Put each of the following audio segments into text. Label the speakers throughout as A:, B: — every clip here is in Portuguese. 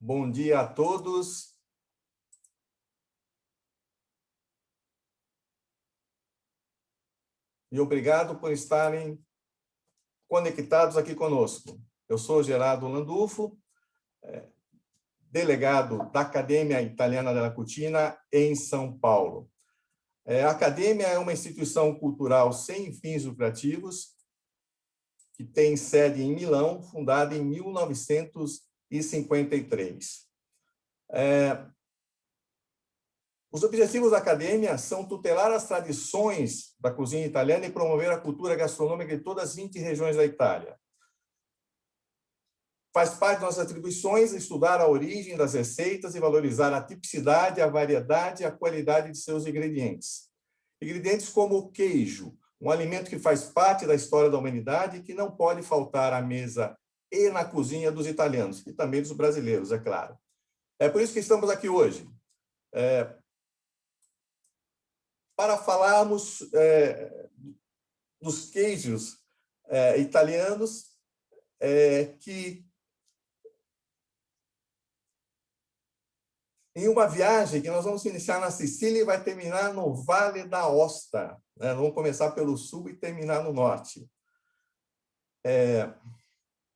A: Bom dia a todos. E obrigado por estarem conectados aqui conosco. Eu sou Gerardo Landulfo, delegado da Academia Italiana della Cucina em São Paulo. A Academia é uma instituição cultural sem fins lucrativos que tem sede em Milão, fundada em 1953. Os objetivos da Academia são tutelar as tradições da cozinha italiana e promover a cultura gastronômica de todas as 20 regiões da Itália. Faz parte das nossas atribuições estudar a origem das receitas e valorizar a tipicidade, a variedade e a qualidade de seus ingredientes. Ingredientes como o queijo, um alimento que faz parte da história da humanidade e que não pode faltar à mesa e na cozinha dos italianos, e também dos brasileiros, é claro. É por isso que estamos aqui hoje. Para falarmos dos queijos italianos que, em uma viagem que nós vamos iniciar na Sicília e vai terminar no Vale d'Aosta. Vamos começar pelo sul e terminar no norte.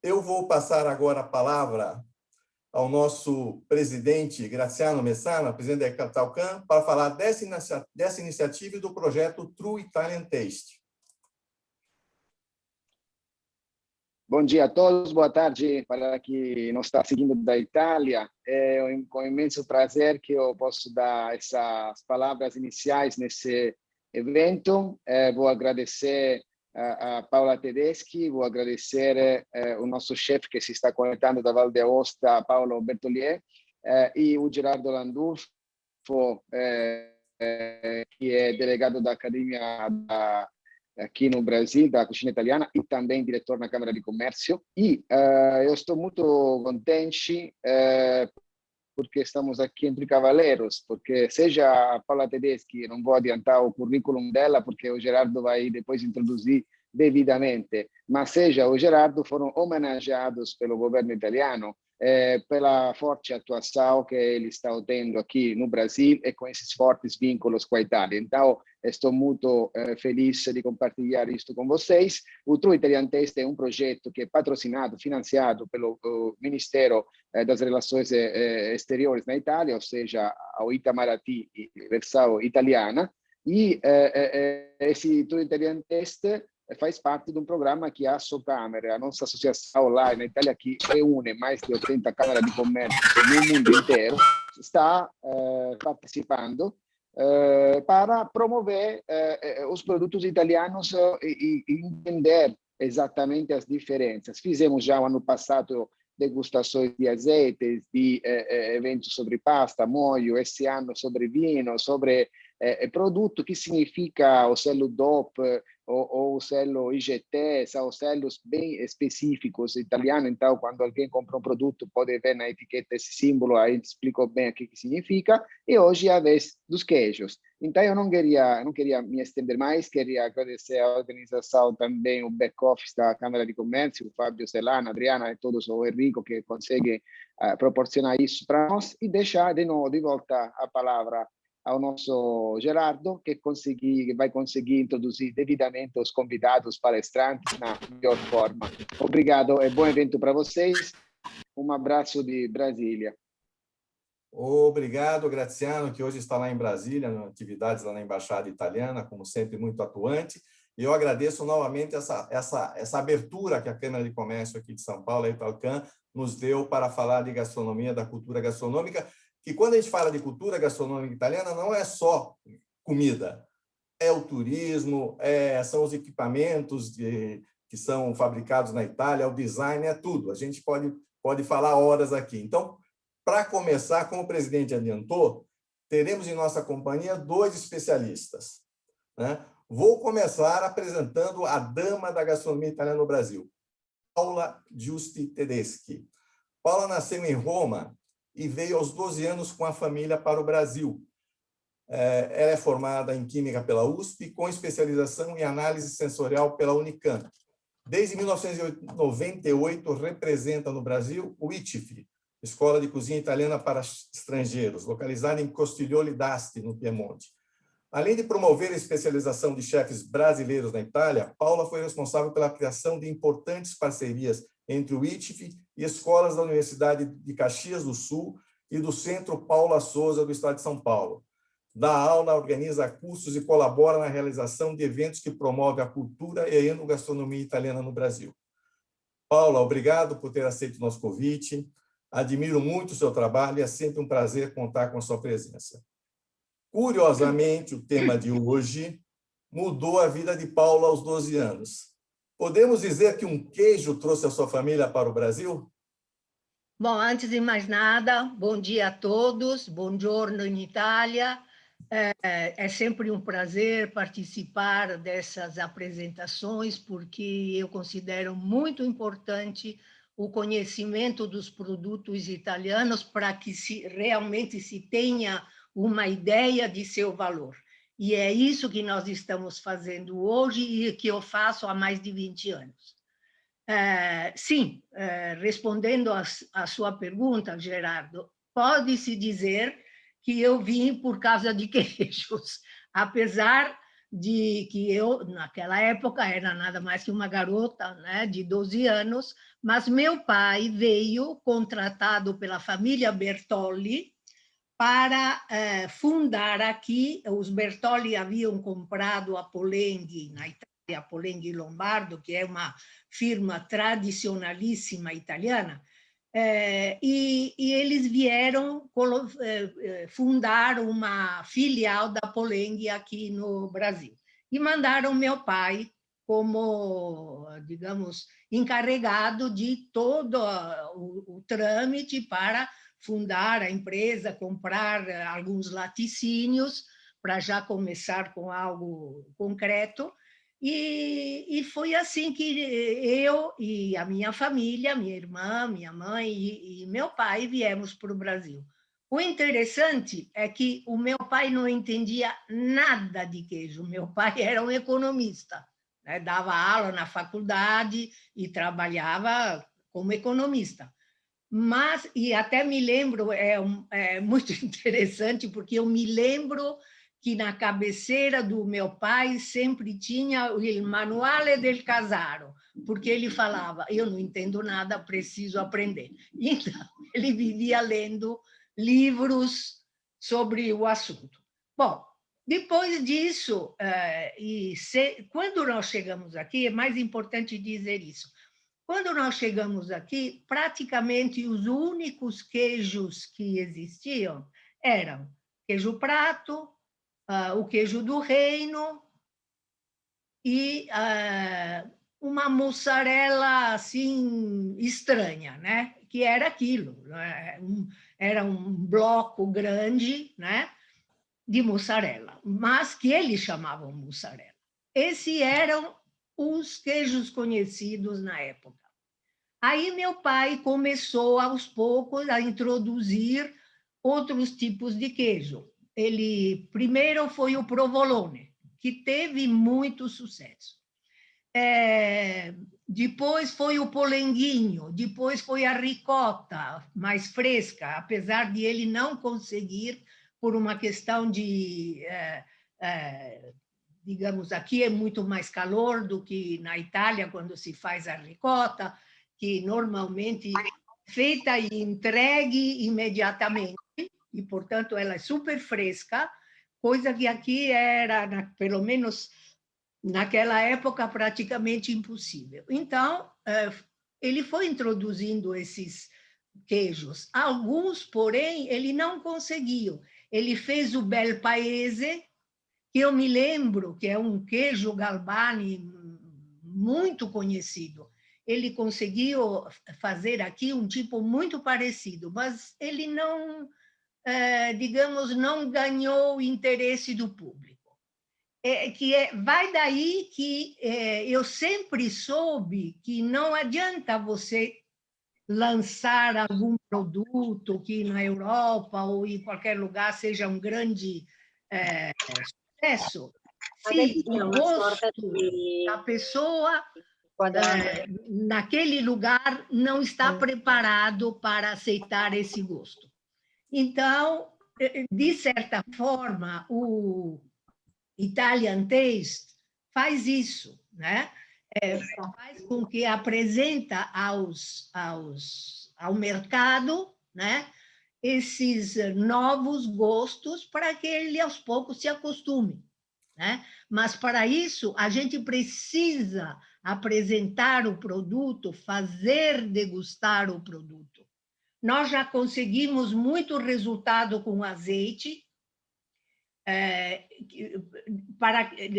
A: Eu vou passar agora a palavra ao nosso presidente, Graziano Messana, presidente da Italcan, para falar dessa iniciativa e do projeto True Italian Taste.
B: Bom dia a todos, boa tarde para quem nos está seguindo da Itália. É com imenso prazer que eu posso dar essas palavras iniciais nesse evento. Vou agradecer a Paola Tedeschi, vou agradecer o nosso chefe que se está conectando da Val d'Aosta, Paolo Bertolier, e o Gerardo Landulfo, que é delegado da Academia aqui no Brasil, da Cucina Italiana, e também diretor na Câmara de Comércio. E eu estou muito contente porque estamos aqui entre cavaleiros, porque seja a Paola Tedeschi, não vou adiantar o currículo dela, porque o Gerardo vai depois introduzir devidamente, mas seja o Gerardo, foram homenageados pelo governo italiano pela forte atuação que ele está tendo aqui no Brasil e com esses fortes vínculos com a Itália. Então, estou muito feliz de compartilhar isto com vocês. O True Italian Taste é um projeto que é patrocinado, financiado pelo Ministério das Relações Exteriores na Itália, ou seja, a Itamaraty versão italiana. E esse True Italian Taste faz parte de um programa que a Assocamere, a nossa associação lá na Itália, que reúne mais de 80 câmaras de comércio no mundo inteiro, está participando para promover os produtos italianos e entender exatamente as diferenças. Fizemos já o ano passado degustações de azeites, de eventos sobre pasta, molho, esse ano sobre vinho, sobre produto que significa o selo DOP ou o selo IGT, são selos bem específicos italianos. Então, quando alguém compra um produto, pode ver na etiqueta esse símbolo, aí explico bem o que significa. E hoje é a vez dos queijos. Então, eu não queria me estender mais, queria agradecer à organização também, o back-office da Câmara de Comércio, o Fábio Celana, a Adriana e todos, o Enrico, que conseguem proporcionar isso para nós, e deixar de volta a palavra ao nosso Gerardo, que vai conseguir introduzir devidamente os convidados palestrantes na melhor forma. Obrigado e bom evento para vocês. Um abraço de Brasília.
A: Obrigado, Graziano, que hoje está lá em Brasília, em atividades lá na Embaixada Italiana, como sempre, muito atuante. E eu agradeço novamente essa abertura que a Câmara de Comércio aqui de São Paulo, a Italcan, nos deu para falar de gastronomia, da cultura gastronômica, que quando a gente fala de cultura gastronômica italiana, não é só comida, é o turismo, são os equipamentos que são fabricados na Itália, é o design, é tudo. A gente pode falar horas aqui. Então, para começar, como o presidente adiantou, teremos em nossa companhia 2 especialistas, né? Vou começar apresentando a dama da gastronomia italiana no Brasil, Paola Giusti Tedeschi. Paola nasceu em Roma e veio aos 12 anos com a família para o Brasil. Ela é formada em Química pela USP, com especialização em Análise Sensorial pela Unicamp. Desde 1998, representa no Brasil o ITIF, escola de cozinha italiana para estrangeiros, localizada em Costiglione d'Asti, no Piemonte. Além de promover a especialização de chefes brasileiros na Itália, Paula foi responsável pela criação de importantes parcerias entre o ITF e escolas da Universidade de Caxias do Sul e do Centro Paula Souza do Estado de São Paulo. Dá aula, organiza cursos e colabora na realização de eventos que promovem a cultura e a enogastronomia italiana no Brasil. Paula, obrigado por ter aceito o nosso convite. Admiro muito o seu trabalho e é sempre um prazer contar com a sua presença. Curiosamente, o tema de hoje mudou a vida de Paula aos 12 anos. Podemos dizer que um queijo trouxe a sua família para o Brasil?
C: Bom, antes de mais nada, bom dia a todos, buongiorno in Itália. É sempre um prazer participar dessas apresentações, porque eu considero muito importante o conhecimento dos produtos italianos para que realmente se tenha uma ideia de seu valor. E é isso que nós estamos fazendo hoje e que eu faço há mais de 20 anos. Sim, respondendo à sua pergunta, Gerardo, pode-se dizer que eu vim por causa de queijos, apesar de que eu, naquela época, era nada mais que uma garota, né, de 12 anos, mas meu pai veio contratado pela família Bertolli para fundar aqui. Os Bertolli haviam comprado a Polenghi, na Itália, a Polenghi Lombardo, que é uma firma tradicionalíssima italiana, e eles vieram fundar uma filial da Polenghi aqui no Brasil. E mandaram meu pai como, digamos, encarregado de todo o trâmite para fundar a empresa, comprar alguns laticínios para já começar com algo concreto. E foi assim que eu e a minha família, minha irmã, minha mãe e meu pai viemos para o Brasil. O interessante é que o meu pai não entendia nada de queijo. Meu pai era um economista, né? Dava aula na faculdade e trabalhava como economista. Mas, e até me lembro, é muito interessante, porque eu me lembro que na cabeceira do meu pai sempre tinha o Manuale del Casaro, porque ele falava, eu não entendo nada, preciso aprender. Então, ele vivia lendo livros sobre o assunto. Bom, depois disso, quando nós chegamos aqui, é mais importante dizer isso, quando nós chegamos aqui, praticamente os únicos queijos que existiam eram queijo prato, o queijo do reino e uma mussarela assim estranha, né? Que era aquilo, né? Era um bloco grande, né? De mussarela, mas que eles chamavam mussarela. Esses eram os queijos conhecidos na época. Aí meu pai começou, aos poucos, a introduzir outros tipos de queijo. Ele primeiro foi o provolone, que teve muito sucesso. Depois foi o polenguinho, depois foi a ricota, mais fresca, apesar de ele não conseguir, por uma questão de... digamos, aqui é muito mais calor do que na Itália, quando se faz a ricota, que normalmente é feita e entregue imediatamente, e, portanto, ela é super fresca, coisa que aqui era, pelo menos naquela época, praticamente impossível. Então, ele foi introduzindo esses queijos. Alguns, porém, ele não conseguiu. Ele fez o Bel Paese, que eu me lembro que é um queijo Galbani muito conhecido. Ele conseguiu fazer aqui um tipo muito parecido, mas ele não, digamos, não ganhou o interesse do público. Vai daí que eu sempre soube que não adianta você lançar algum produto que na Europa ou em qualquer lugar seja um grande sucesso, se o gosto da pessoa naquele lugar não está preparado para aceitar esse gosto. Então, de certa forma, o Italian Taste faz isso, né? Faz com que apresenta ao mercado, né, esses novos gostos para que ele aos poucos se acostume, né? Mas para isso a gente precisa apresentar o produto, fazer degustar o produto. Nós já conseguimos muito resultado com azeite,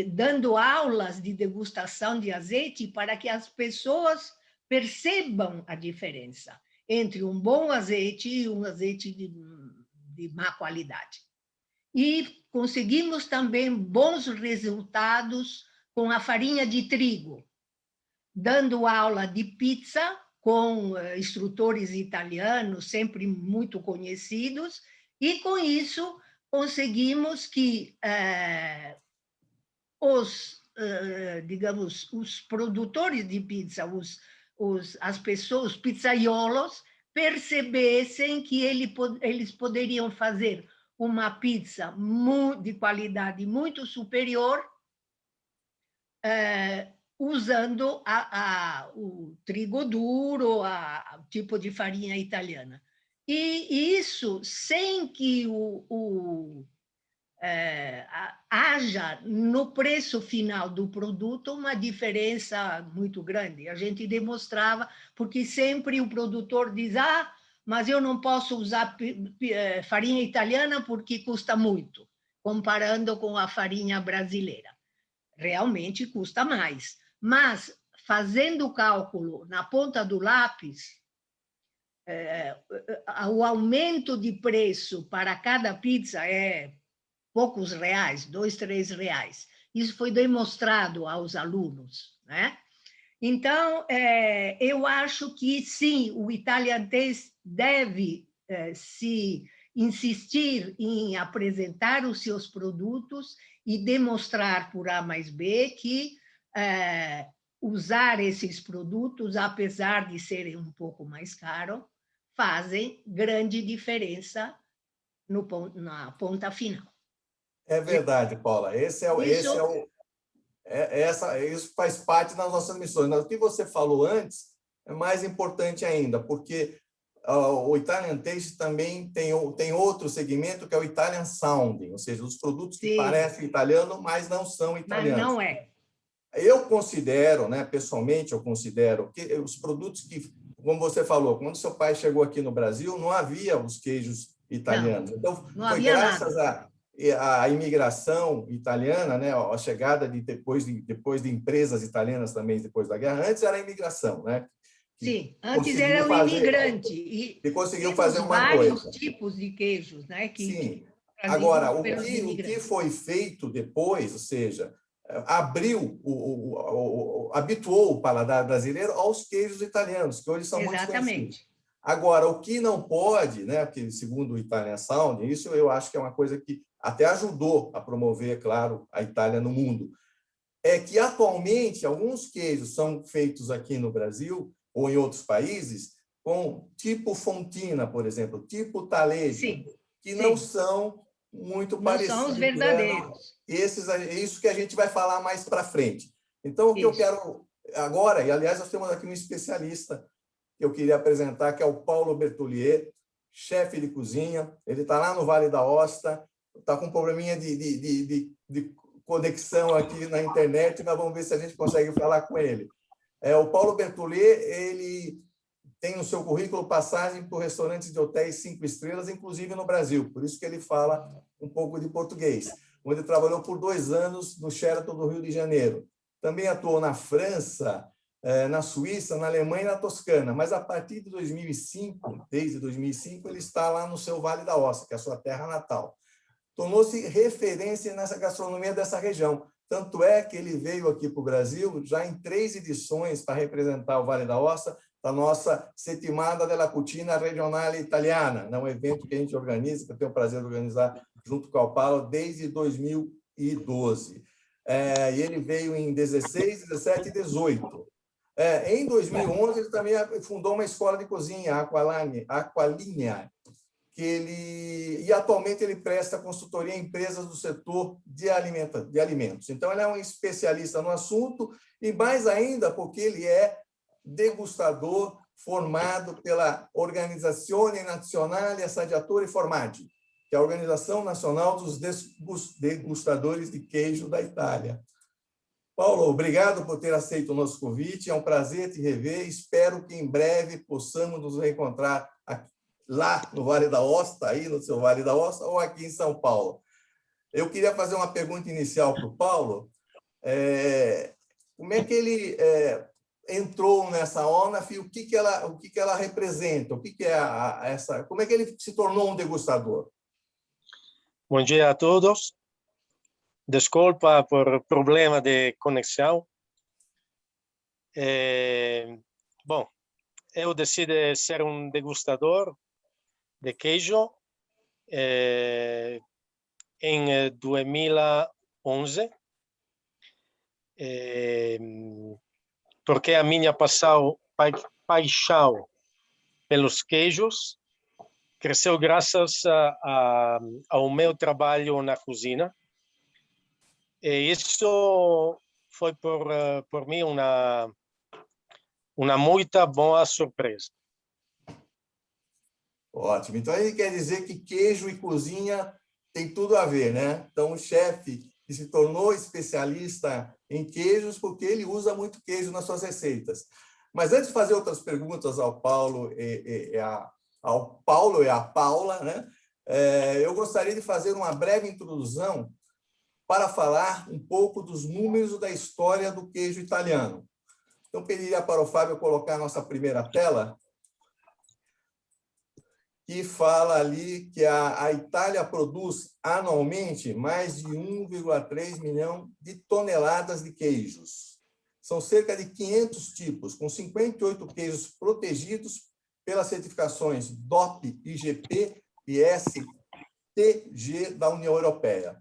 C: dando aulas de degustação de azeite para que as pessoas percebam a diferença entre um bom azeite e um azeite de má qualidade. E conseguimos também bons resultados com a farinha de trigo, dando aula de pizza com instrutores italianos, sempre muito conhecidos, e com isso conseguimos que digamos, os produtores de pizza, as pessoas, os pizzaiolos, percebessem que eles poderiam fazer uma pizza de qualidade muito superior, usando o trigo duro, o tipo de farinha italiana. E isso sem que haja no preço final do produto uma diferença muito grande. A gente demonstrava, porque sempre o produtor diz, mas eu não posso usar farinha italiana porque custa muito, comparando com a farinha brasileira. Realmente custa mais. Mas, fazendo o cálculo na ponta do lápis, o aumento de preço para cada pizza é poucos reais, 2, 3 reais. Isso foi demonstrado aos alunos, né? Então, eu acho que, sim, o Italian Taste deve se insistir em apresentar os seus produtos e demonstrar por A mais B que usar esses produtos, apesar de serem um pouco mais caros, fazem grande diferença na ponta final.
A: É verdade, Paula. Isso faz parte das nossas missões. O que você falou antes é mais importante ainda, porque o Italian Taste também tem outro segmento, que é o Italian Sounding, ou seja, os produtos que parecem italianos, mas não são italianos.
C: Mas não é.
A: Eu considero, né, pessoalmente, eu considero que os produtos que, como você falou, quando seu pai chegou aqui no Brasil, não havia os queijos italianos. Então, foi graças à imigração italiana, né, a chegada depois de empresas italianas também depois da guerra. Antes era a imigração, né?
C: Sim, antes era o imigrante.
A: E conseguiu fazer uma coisa.
C: Vários tipos de queijos, né?
A: Sim. Agora, o que foi feito depois, ou seja, habituou o paladar brasileiro aos queijos italianos, que hoje são muito conhecidos. Agora, o que não pode, né, porque segundo o Italian Sound, isso eu acho que é uma coisa que até ajudou a promover, claro, a Itália no mundo, é que atualmente alguns queijos são feitos aqui no Brasil ou em outros países com tipo fontina, por exemplo, tipo taleggio, que não são muito parecidos.
C: Não são os verdadeiros.
A: É isso que a gente vai falar mais para frente. Então, o que eu quero agora, e aliás, nós temos aqui um especialista que eu queria apresentar, que é o Paulo Bertolier, chefe de cozinha. Ele está lá no Vale da Aosta, está com um probleminha de conexão aqui na internet, mas vamos ver se a gente consegue falar com ele. O Paulo Bertolier, ele tem no seu currículo passagem por restaurantes de hotéis 5 estrelas, inclusive no Brasil, por isso que ele fala um pouco de português, onde trabalhou por 2 anos no Sheraton do Rio de Janeiro. Também atuou na França, na Suíça, na Alemanha e na Toscana, mas a partir de 2005, desde 2005, ele está lá no seu Vale da Aosta, que é a sua terra natal. Tornou-se referência nessa gastronomia dessa região. Tanto é que ele veio aqui para o Brasil já em 3 edições para representar o Vale da Aosta, da nossa Settimana della Cucina Regionale Italiana, um evento que a gente organiza, que eu tenho o prazer de organizar junto com o Paulo desde 2012. E ele veio em 16, 17 e 18. Em 2011, ele também fundou uma escola de cozinha, a Aqualinha, e atualmente ele presta consultoria a empresas do setor de alimentos. Então, ele é um especialista no assunto, e mais ainda porque ele é degustador formado pela Organizzazione Nazionale Assaggiatori Formaggi, que é a Organização Nacional dos Degustadores de Queijo da Itália. Paulo, obrigado por ter aceito o nosso convite. É um prazer te rever. Espero que em breve possamos nos reencontrar lá no Vale da Osta, aí no seu Vale da Osta, ou aqui em São Paulo. Eu queria fazer uma pergunta inicial para o Paulo. Como é que ele entrou nessa ONAF e o que ela representa? O que é como é que ele se tornou um degustador?
D: Bom dia a todos. Desculpa por problema de conexão. Bom, eu decidi ser um degustador de queijo em 2011, porque a minha paixão pelos queijos cresceu graças ao meu trabalho na cozinha. E isso foi por mim uma muito boa surpresa.
A: Ótimo. Então, ele quer dizer que queijo e cozinha tem tudo a ver, né? Então, o chefe que se tornou especialista em queijos porque ele usa muito queijo nas suas receitas. Mas antes de fazer outras perguntas ao Paulo e à Paula, né? Eu gostaria de fazer uma breve introdução para falar um pouco dos números da história do queijo italiano. Então, pediria para o Fábio colocar a nossa primeira tela, que fala ali que a Itália produz anualmente mais de 1,3 milhão de toneladas de queijos. São cerca de 500 tipos, com 58 queijos protegidos pelas certificações DOP, IGP e STG da União Europeia.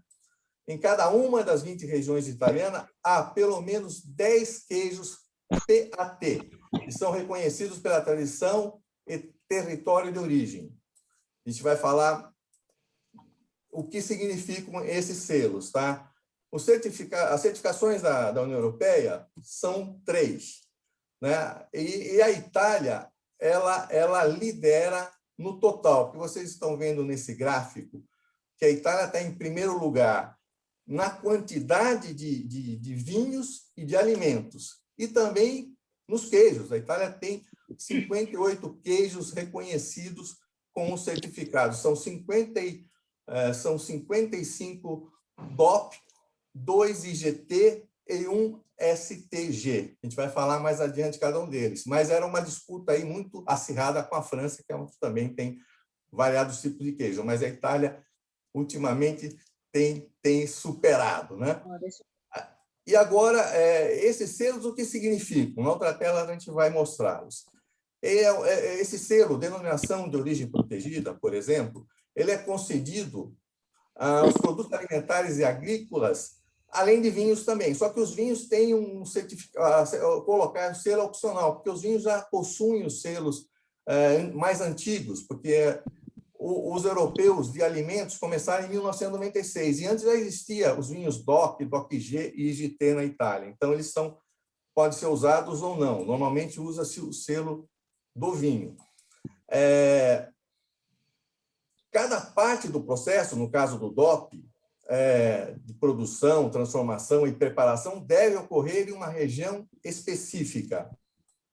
A: Em cada uma das 20 regiões italianas, há pelo menos 10 queijos PAT, que são reconhecidos pela tradição e território de origem. A gente vai falar o que significam esses selos, tá? As certificações da União Europeia são 3, né? E a Itália, ela lidera no total, que vocês estão vendo nesse gráfico, que a Itália está em primeiro lugar na quantidade de vinhos e de alimentos, e também nos queijos. A Itália tem 58 queijos reconhecidos com os certificados. São 55 DOP, 2 IGT e 1 STG. A gente vai falar mais adiante cada um deles. Mas era uma disputa aí muito acirrada com a França, que também tem variados tipos de queijo. Mas a Itália, ultimamente, tem superado, né? E agora, esses selos, o que significam? Na outra tela, a gente vai mostrá-los. Esse selo, denominação de origem protegida, por exemplo, ele é concedido aos produtos alimentares e agrícolas, além de vinhos também. Só que os vinhos têm um certificado, colocar um selo opcional, porque os vinhos já possuem os selos mais antigos, porque os europeus de alimentos começaram em 1996, e antes já existia os vinhos DOP, DOP-G e IGT na Itália. Então, eles podem ser usados ou não. Normalmente, usa-se o selo do vinho. Cada parte do processo, no caso do DOP, de produção, transformação e preparação, deve ocorrer em uma região específica.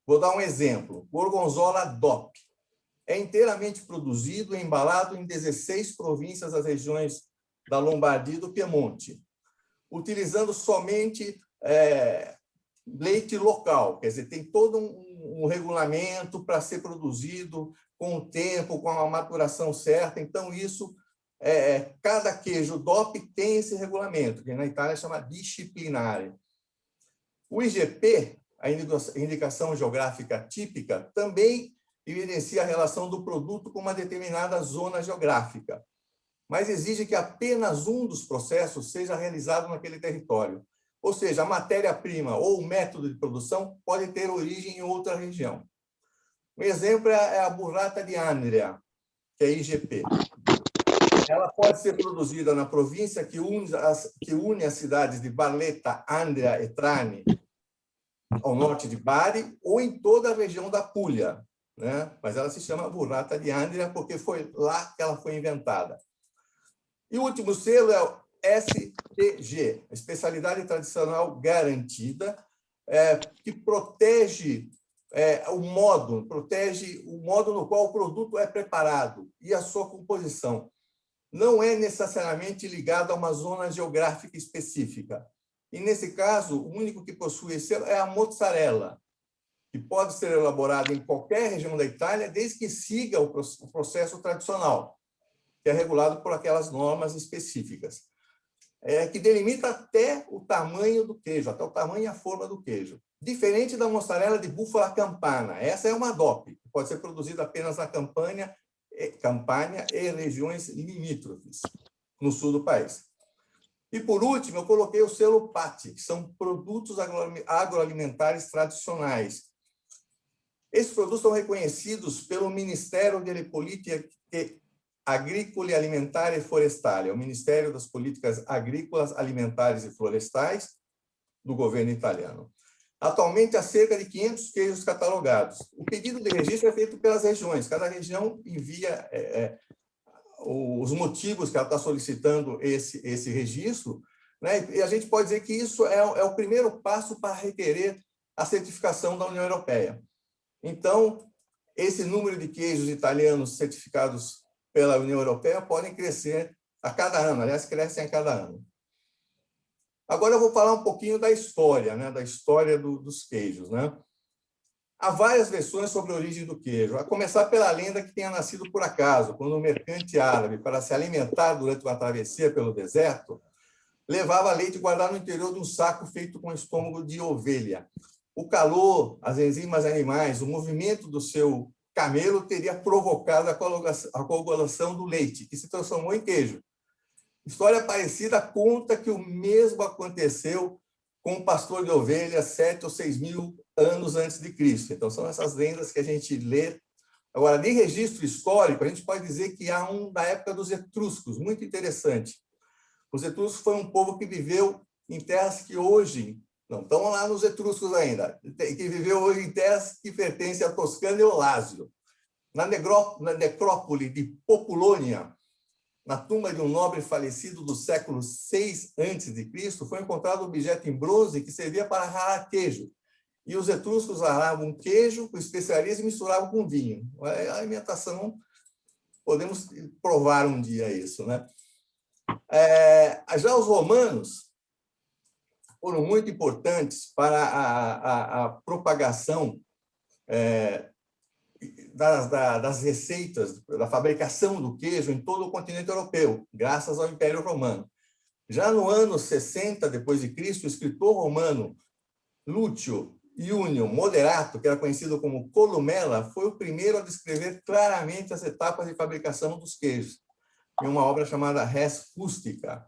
A: Vou dar um exemplo. Gorgonzola DOP. É inteiramente produzido e embalado em 16 províncias das regiões da Lombardia e do Piemonte, utilizando somente leite local. Quer dizer, tem todo um regulamento para ser produzido com o tempo, com a maturação certa. Então, isso, cada queijo DOP tem esse regulamento, que na Itália chama disciplinare. O IGP, a indicação geográfica típica, também evidencia a relação do produto com uma determinada zona geográfica, mas exige que apenas um dos processos seja realizado naquele território. Ou seja, a matéria-prima ou o método de produção pode ter origem em outra região. Um exemplo é a burrata de Andria, que é IGP. Ela pode ser produzida na província que une as cidades de Barletta, Andria e Trani, ao norte de Bari, ou em toda a região da Puglia, né? Mas ela se chama burrata de Andria porque foi lá que ela foi inventada. E o último selo é o STG, Especialidade Tradicional Garantida, que protege o modo no qual o produto é preparado e a sua composição. Não é necessariamente ligado a uma zona geográfica específica. E, nesse caso, o único que possui esse selo é a mozzarella, que pode ser elaborada em qualquer região da Itália, desde que siga o processo tradicional, que é regulado por aquelas normas específicas, que delimita até o tamanho do queijo, até o tamanho e a forma do queijo. Diferente da mussarela de búfala campana. Essa é uma DOP, que pode ser produzida apenas na Campânia e regiões limítrofes, no sul do país. E, por último, eu coloquei o selo PAT, que são produtos agroalimentares tradicionais. Esses produtos são reconhecidos pelo Ministério delle Politiche Agricole, Alimentari e Forestali, é o Ministério das Políticas Agrícolas, Alimentares e Florestais do governo italiano. Atualmente, há cerca de 500 queijos catalogados. O pedido de registro é feito pelas regiões. Cada região envia os motivos que ela está solicitando esse registro, né? E a gente pode dizer que isso é o primeiro passo para requerer a certificação da União Europeia. Então, esse número de queijos italianos certificados pela União Europeia podem crescer a cada ano, aliás, crescem a cada ano. Agora eu vou falar um pouquinho da história, né? Da história dos queijos, né? Há várias versões sobre a origem do queijo, a começar pela lenda que tenha nascido por acaso, quando um mercante árabe, para se alimentar durante uma travessia pelo deserto, levava leite guardado no interior de um saco feito com estômago de ovelha. O calor, as enzimas animais, o movimento do seu camelo teria provocado a coagulação do leite, que se transformou em queijo. História parecida conta que o mesmo aconteceu com um pastor de ovelhas 7 ou 6 mil anos antes de Cristo. Então, são essas lendas que a gente lê. Agora, de registro histórico, a gente pode dizer que há um da época dos etruscos, muito interessante. Os etruscos foi um povo que viveu em terras que hoje, não estão lá nos etruscos ainda, que viveu hoje em terras que pertencem à Toscana e ao Lázio. Na necrópole de Populônia, na tumba de um nobre falecido do século VI a.C., foi encontrado um objeto em bronze que servia para ralar queijo. E os etruscos ralavam queijo com especiarias e misturavam com vinho. A alimentação, podemos provar um dia isso, né? Já os romanos foram muito importantes para a propagação das receitas, da fabricação do queijo em todo o continente europeu, graças ao Império Romano. Já no ano 60 depois de Cristo, o escritor romano Lúcio Iúnio Moderato, que era conhecido como Columella, foi o primeiro a descrever claramente as etapas de fabricação dos queijos, em uma obra chamada Res Rustica,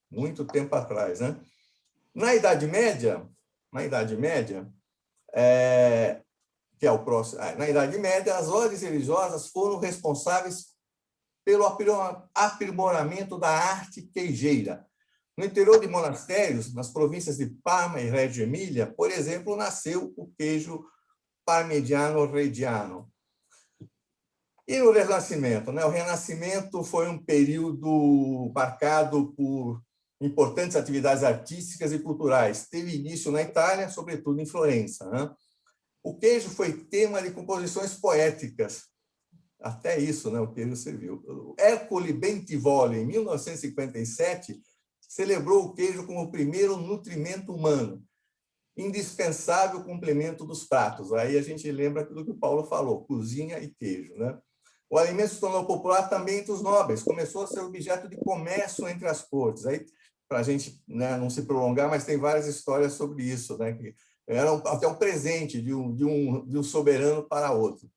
A: muito tempo atrás, né? Na Idade Média, que é o próximo. Na Idade Média, as ordens religiosas foram responsáveis pelo aprimoramento da arte queijeira. No interior de monastérios, nas províncias de Parma e Reggio Emília, por exemplo, nasceu o queijo parmigiano reggiano. E no Renascimento, né? O Renascimento foi um período marcado por importantes atividades artísticas e culturais. Teve início na Itália, sobretudo em Florença, né? O queijo foi tema de composições poéticas. Até isso, né? O queijo serviu. Ercole Bentivogli, em 1957, celebrou o queijo como o primeiro nutrimento humano, indispensável complemento dos pratos. Aí a gente lembra aquilo que o Paulo falou, cozinha e queijo, né? O alimento se tornou popular também entre os nobres, começou a ser objeto de comércio entre as cortes. Aí, para a gente, né, não se prolongar, mas tem várias histórias sobre isso, né? Que era até um presente de um soberano para outro.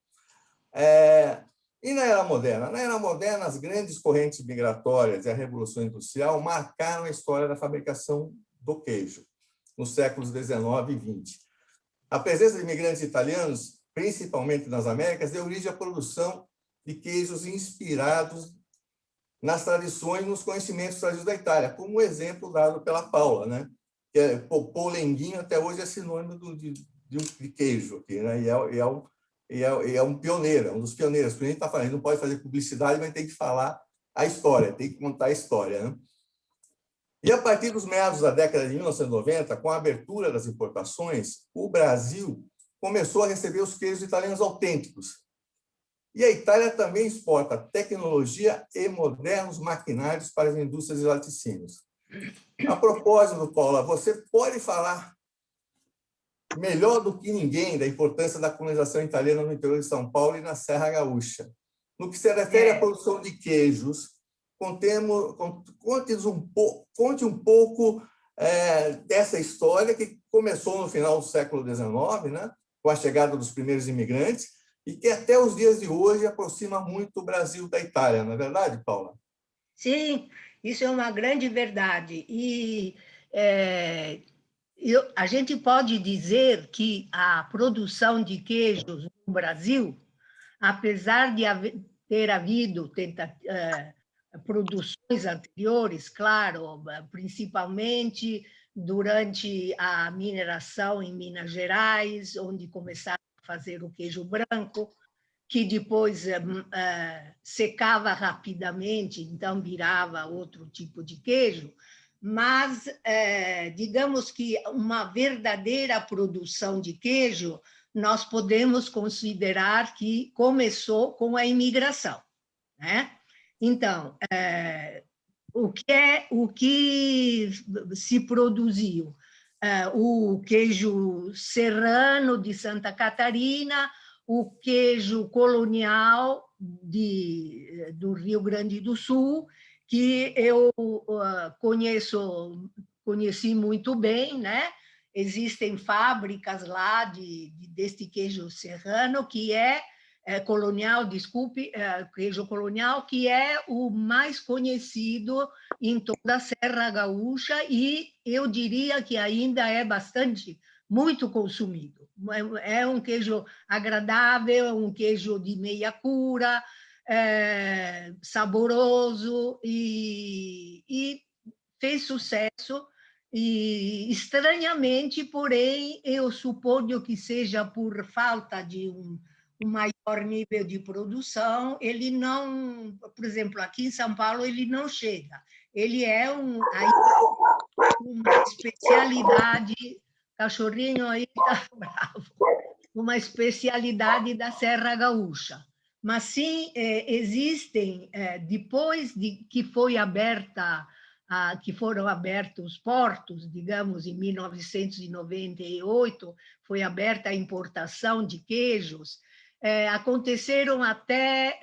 A: E na Era Moderna? Na Era Moderna, as grandes correntes migratórias e a Revolução Industrial marcaram a história da fabricação do queijo, nos séculos XIX e XX. A presença de imigrantes italianos, principalmente nas Américas, deu origem à produção de queijos inspirados nas tradições e nos conhecimentos trazidos da Itália, como o exemplo dado pela Paula, né? Que é polenguinho, até hoje é sinônimo de queijo aqui, né? E é um pioneiro, é um dos pioneiros. Porque a gente está falando, a gente não pode fazer publicidade, mas tem que falar a história, tem que contar a história, né? E a partir dos meados da década de 1990, com a abertura das importações, o Brasil começou a receber os queijos italianos autênticos. E a Itália também exporta tecnologia e modernos maquinários para as indústrias de laticínios. A propósito, Paula, você pode falar melhor do que ninguém da importância da colonização italiana no interior de São Paulo e na Serra Gaúcha. No que se refere à produção de queijos, conte um pouco dessa história que começou no final do século XIX, né, com a chegada dos primeiros imigrantes, e que até os dias de hoje aproxima muito o Brasil da Itália, não é verdade, Paula?
C: Sim, isso é uma grande verdade. E a gente pode dizer que a produção de queijos no Brasil, apesar de ter havido produções anteriores, claro, principalmente durante a mineração em Minas Gerais, onde começaram a fazer o queijo branco, que depois secava rapidamente, então virava outro tipo de queijo, mas digamos que uma verdadeira produção de queijo nós podemos considerar que começou com a imigração, né? Então, o que se produziu? O queijo serrano de Santa Catarina, o queijo colonial do Rio Grande do Sul, que eu conheci muito bem, né? Existem fábricas lá deste queijo serrano, que é colonial, desculpe, queijo colonial, que é o mais conhecido em toda a Serra Gaúcha e eu diria que ainda é muito consumido. É um queijo agradável, um queijo de meia cura, saboroso e fez sucesso. E, estranhamente, porém, eu suponho que seja por falta de um maior nível de produção, ele não, por exemplo, aqui em São Paulo, ele não chega. Ele é uma especialidade, cachorrinho aí está bravo, uma especialidade da Serra Gaúcha. Mas sim, existem, depois de que que foram abertos os portos, digamos, em 1998, foi aberta a importação de queijos, aconteceram até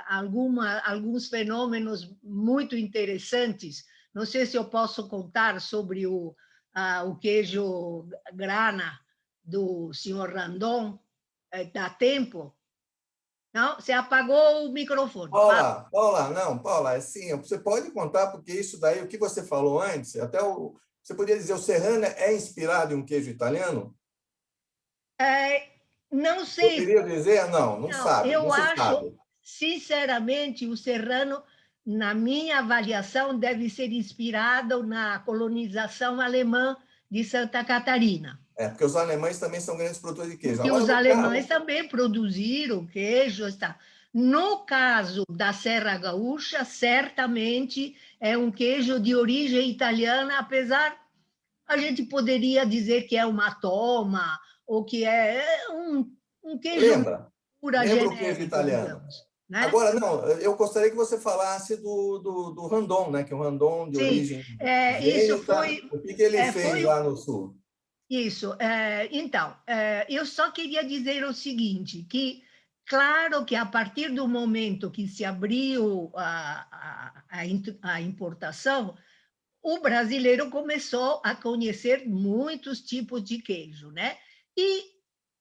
C: alguns fenômenos muito interessantes. Não sei se eu posso contar sobre o queijo grana do senhor Randon. Dá tempo? Não? Você apagou o microfone.
A: Paula, não, Paula, assim, você pode contar, porque isso daí, o que você falou antes, você podia dizer, o serrano é inspirado em um queijo italiano?
C: Não sei.
A: Eu queria dizer, não sabe.
C: Eu
A: não se
C: acho,
A: sabe.
C: Sinceramente, o serrano, na minha avaliação, deve ser inspirado na colonização alemã de Santa Catarina.
A: Porque os alemães também são grandes produtores de queijo.
C: Porque os alemães também produziram queijo. No caso da Serra Gaúcha, certamente é um queijo de origem italiana, apesar a gente poderia dizer que é uma toma, ou que é um queijo
A: Lembra
C: genérico,
A: o queijo italiano.
C: Digamos, né?
A: Agora, não, eu gostaria que você falasse do Randon, né? Que é um Randon de origem
C: isso foi.
A: O que ele fez lá no sul?
C: Isso. Então, eu só queria dizer o seguinte, que claro que a partir do momento que se abriu a importação, o brasileiro começou a conhecer muitos tipos de queijo, né? E,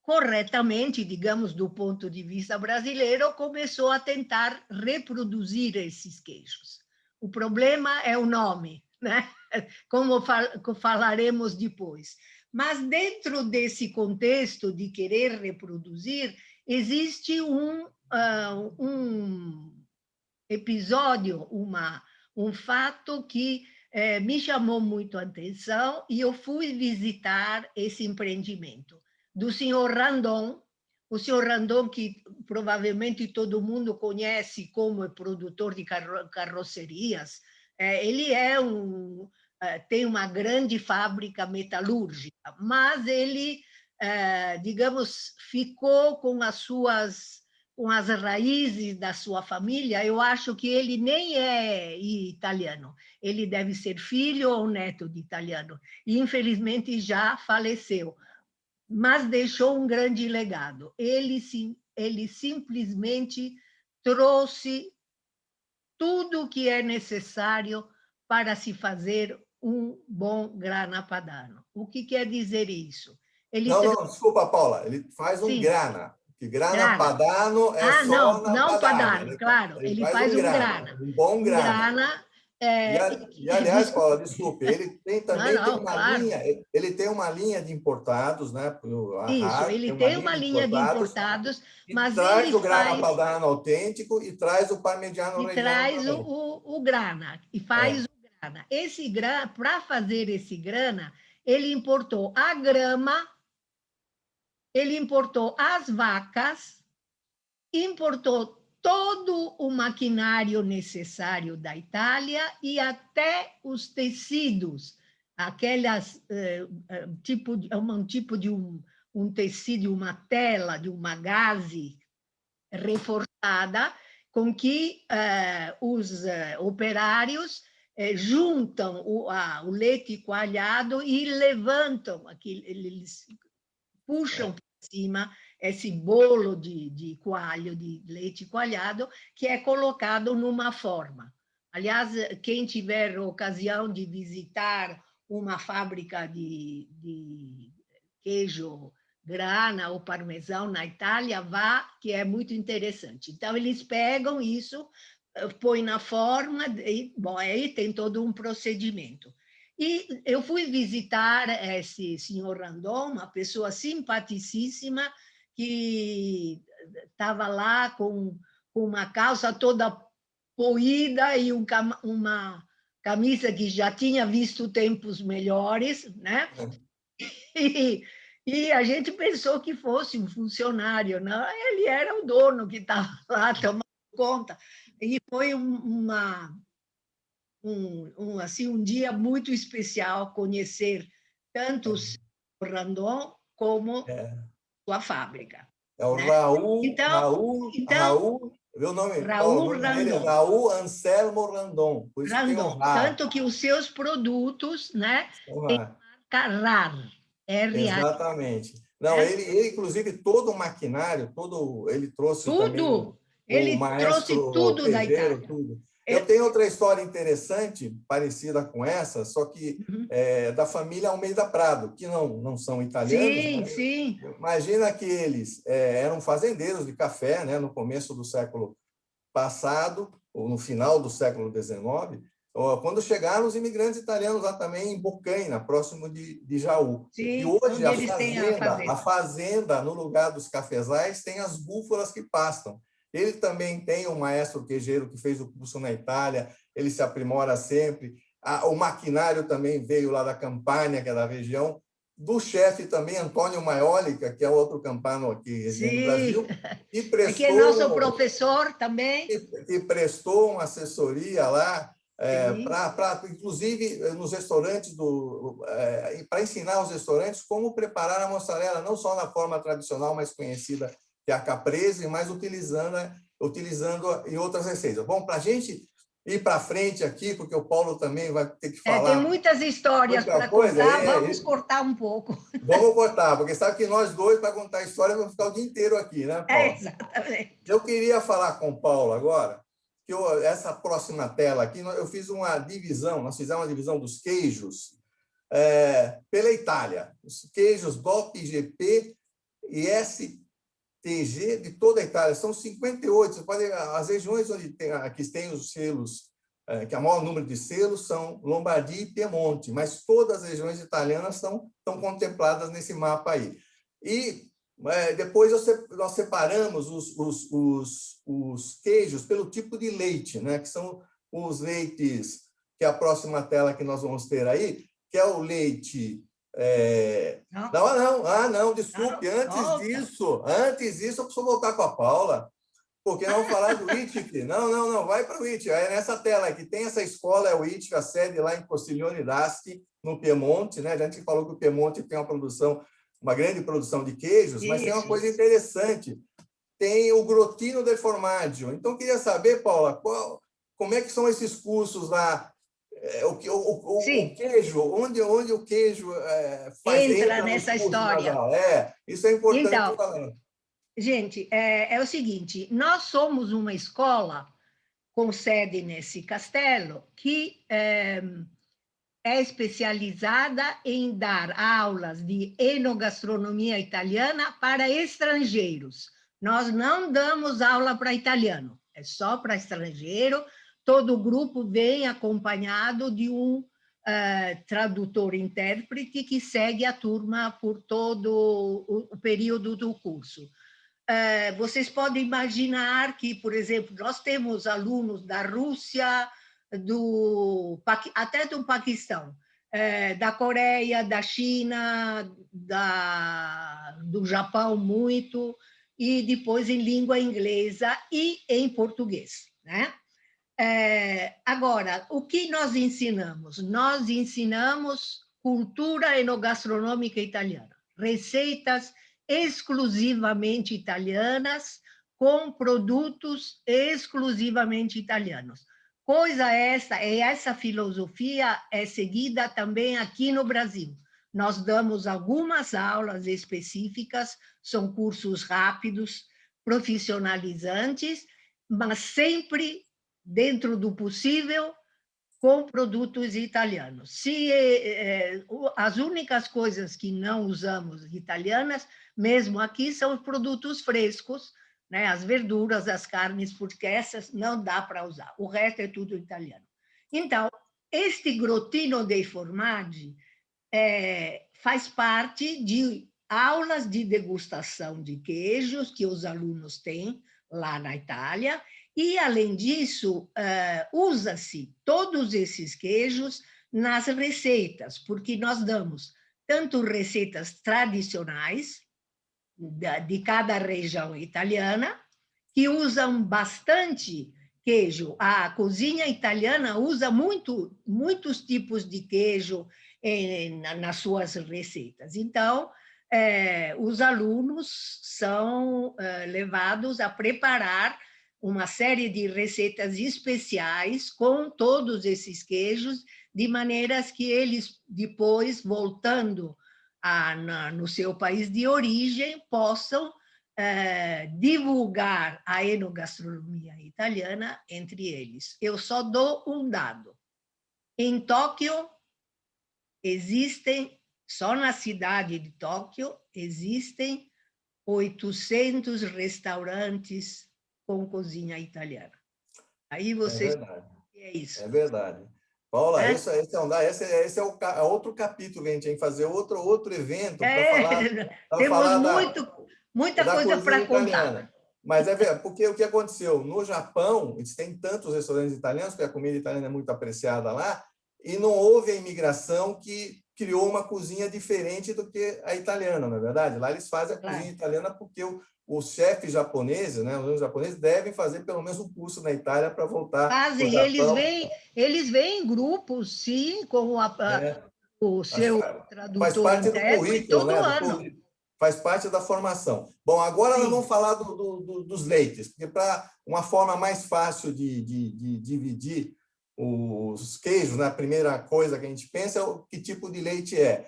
C: corretamente, digamos, do ponto de vista brasileiro, começou a tentar reproduzir esses queijos. O problema é o nome, né? como falaremos depois. Mas dentro desse contexto de querer reproduzir, existe um episódio, um fato que me chamou muito a atenção e eu fui visitar esse empreendimento do senhor Randon. O senhor Randon, que provavelmente todo mundo conhece como produtor de carrocerias, ele tem uma grande fábrica metalúrgica, mas ele, digamos, ficou com as raízes da sua família. Eu acho que ele nem é italiano, ele deve ser filho ou neto de italiano, e infelizmente já faleceu, mas deixou um grande legado. Ele simplesmente trouxe tudo o que é necessário para se fazer um bom grana padano. O que quer dizer isso?
A: Não, desculpa, Paula, ele faz um grana. Que grana padano é só
C: não padano, claro.
A: Ele faz um grana, um bom grana. E, aliás, Paula, desculpe, ele também tem uma linha de importados, né?
C: Isso, ele tem uma linha de importados, mas
A: traz o grana padano autêntico e traz o parmigiano reggiano.
C: E traz o grana, e faz o grana. Esse grana, para fazer esse grana, ele importou a grama, ele importou as vacas, importou todo o maquinário necessário da Itália e até os tecidos, aquelas tipo de um tecido, uma tela, de uma gaze reforçada, com que os operários juntam o leite coalhado e levantam, eles puxam para cima esse bolo de coalho, de leite coalhado, que é colocado numa forma. Aliás, quem tiver ocasião de visitar uma fábrica de queijo grana ou parmesão na Itália, vá, que é muito interessante. Então, eles pegam isso, põem na forma, e, bom, aí tem todo um procedimento. E eu fui visitar esse senhor Randon, uma pessoa simpaticíssima, que estava lá com uma calça toda poída e uma camisa que já tinha visto tempos melhores, né? E a gente pensou que fosse um funcionário, não? Ele era o dono que estava lá tomando conta. E foi assim, um dia muito especial conhecer tanto o Randon como sua fábrica.
A: É o
C: né?
A: Raul,
C: Então,
A: meu nome,
C: Raul
A: Paulo,
C: Randon.
A: Raul Anselmo Randon. Por isso
C: Randon. Tanto que os seus produtos, né, tem marca RAR.
A: Exatamente. Não, ele, inclusive, todo o maquinário, ele trouxe também
C: ele trouxe tudo da Itália.
A: Tudo. Eu tenho outra história interessante, parecida com essa, só que da família Almeida Prado, que não são italianos.
C: Sim,
A: né?
C: sim.
A: Imagina que eles eram fazendeiros de café, né, no começo do século passado, ou no final do século XIX, quando chegaram os imigrantes italianos lá também em Bocaina, próximo de Jaú.
C: Sim,
A: e hoje
C: a
A: fazenda, no lugar dos cafezais, tem as búfalas que pastam. Ele também tem um maestro queijeiro que fez o curso na Itália, ele se aprimora sempre. O maquinário também veio lá da Campania, que é da região, do chefe também, Antônio Maiolica, que é outro campano aqui no Brasil, e prestou,
C: que é nosso professor também.
A: E prestou uma assessoria lá, inclusive nos restaurantes, para ensinar os restaurantes como preparar a mussarela, não só na forma tradicional, mais conhecida, que é a caprese, mas utilizando em outras receitas. Bom, para a gente ir para frente aqui, porque o Paulo também vai ter que falar.
C: Tem muitas histórias para contar, vamos cortar um pouco.
A: Vamos cortar, porque sabe que nós dois, para contar história, vamos ficar o dia inteiro aqui, né, Paulo?
C: Exatamente.
A: Eu queria falar com o Paulo agora, que essa próxima tela aqui, eu fiz uma divisão, nós fizemos uma divisão dos queijos pela Itália. Os queijos DOP, GP e STG de toda a Itália. São 58. Você pode, as regiões onde tem os selos que o maior número de selos são Lombardia e Piemonte, mas todas as regiões italianas estão contempladas nesse mapa aí. E depois nós separamos os queijos pelo tipo de leite, né? Que são os leites, que é a próxima tela que nós vamos ter aí, que é o leite... Não, desculpe, antes disso, eu preciso voltar com a Paula, porque não falar do ITF. Não, vai para o ITF. É nessa tela aqui, tem essa escola, é o ITF, a sede lá em Costiglione d'Asti, no Piemonte, né? A gente falou que o Piemonte tem uma grande produção de queijos, mas tem uma coisa interessante, tem o Grottino del Formaggio. Então, queria saber, Paula, como é que são esses cursos lá? O queijo, onde o queijo
C: entra nessa história.
A: Isso é importante
C: então,
A: falar.
C: Gente, é o seguinte, nós somos uma escola com sede nesse castelo que é especializada em dar aulas de enogastronomia italiana para estrangeiros. Nós não damos aula para italiano, é só para estrangeiro. Todo o grupo vem acompanhado de um tradutor-intérprete que segue a turma por todo o período do curso. Vocês podem imaginar que, por exemplo, nós temos alunos da Rússia, até do Paquistão, da Coreia, da China, do Japão muito, e depois em língua inglesa e em português, né? Agora, o que nós ensinamos? Nós ensinamos cultura enogastronômica italiana, receitas exclusivamente italianas, com produtos exclusivamente italianos. Essa filosofia é seguida também aqui no Brasil. Nós damos algumas aulas específicas, são cursos rápidos, profissionalizantes, mas sempre dentro do possível, com produtos italianos. As únicas coisas que não usamos italianas, mesmo aqui, são os produtos frescos, né? As verduras, as carnes, porque essas não dá para usar. O resto é tudo italiano. Então, este Grottino dei Formaggi faz parte de aulas de degustação de queijos que os alunos têm lá na Itália, e, além disso, usa-se todos esses queijos nas receitas, porque nós damos tanto receitas tradicionais de cada região italiana, que usam bastante queijo. A cozinha italiana usa muitos tipos de queijo nas suas receitas. Então, os alunos são levados a preparar uma série de receitas especiais com todos esses queijos, de maneiras que eles, depois, voltando no seu país de origem, possam divulgar a enogastronomia italiana entre eles. Eu só dou um dado. Em Tóquio, só na cidade de Tóquio, existem 800 restaurantes com cozinha italiana. Aí vocês...
A: É isso. É verdade. Paula, esse é outro capítulo que a gente tem que fazer, outro evento para falar...
C: Temos muita coisa para contar.
A: Mas porque o que aconteceu? No Japão, eles têm tantos restaurantes italianos, porque a comida italiana é muito apreciada lá, e não houve a imigração que criou uma cozinha diferente do que a italiana, não é verdade? Lá eles fazem a cozinha italiana porque os chefes japoneses, né, os alunos japoneses, devem fazer pelo menos um curso na Itália para voltar.
C: Fazem, eles vêm em grupos, sim, com o seu tradutor.
A: Faz parte do currículo, né? Faz parte da formação. Bom, agora nós vamos falar dos leites, porque para uma forma mais fácil de dividir os queijos, né? A primeira coisa que a gente pensa é que tipo de leite é.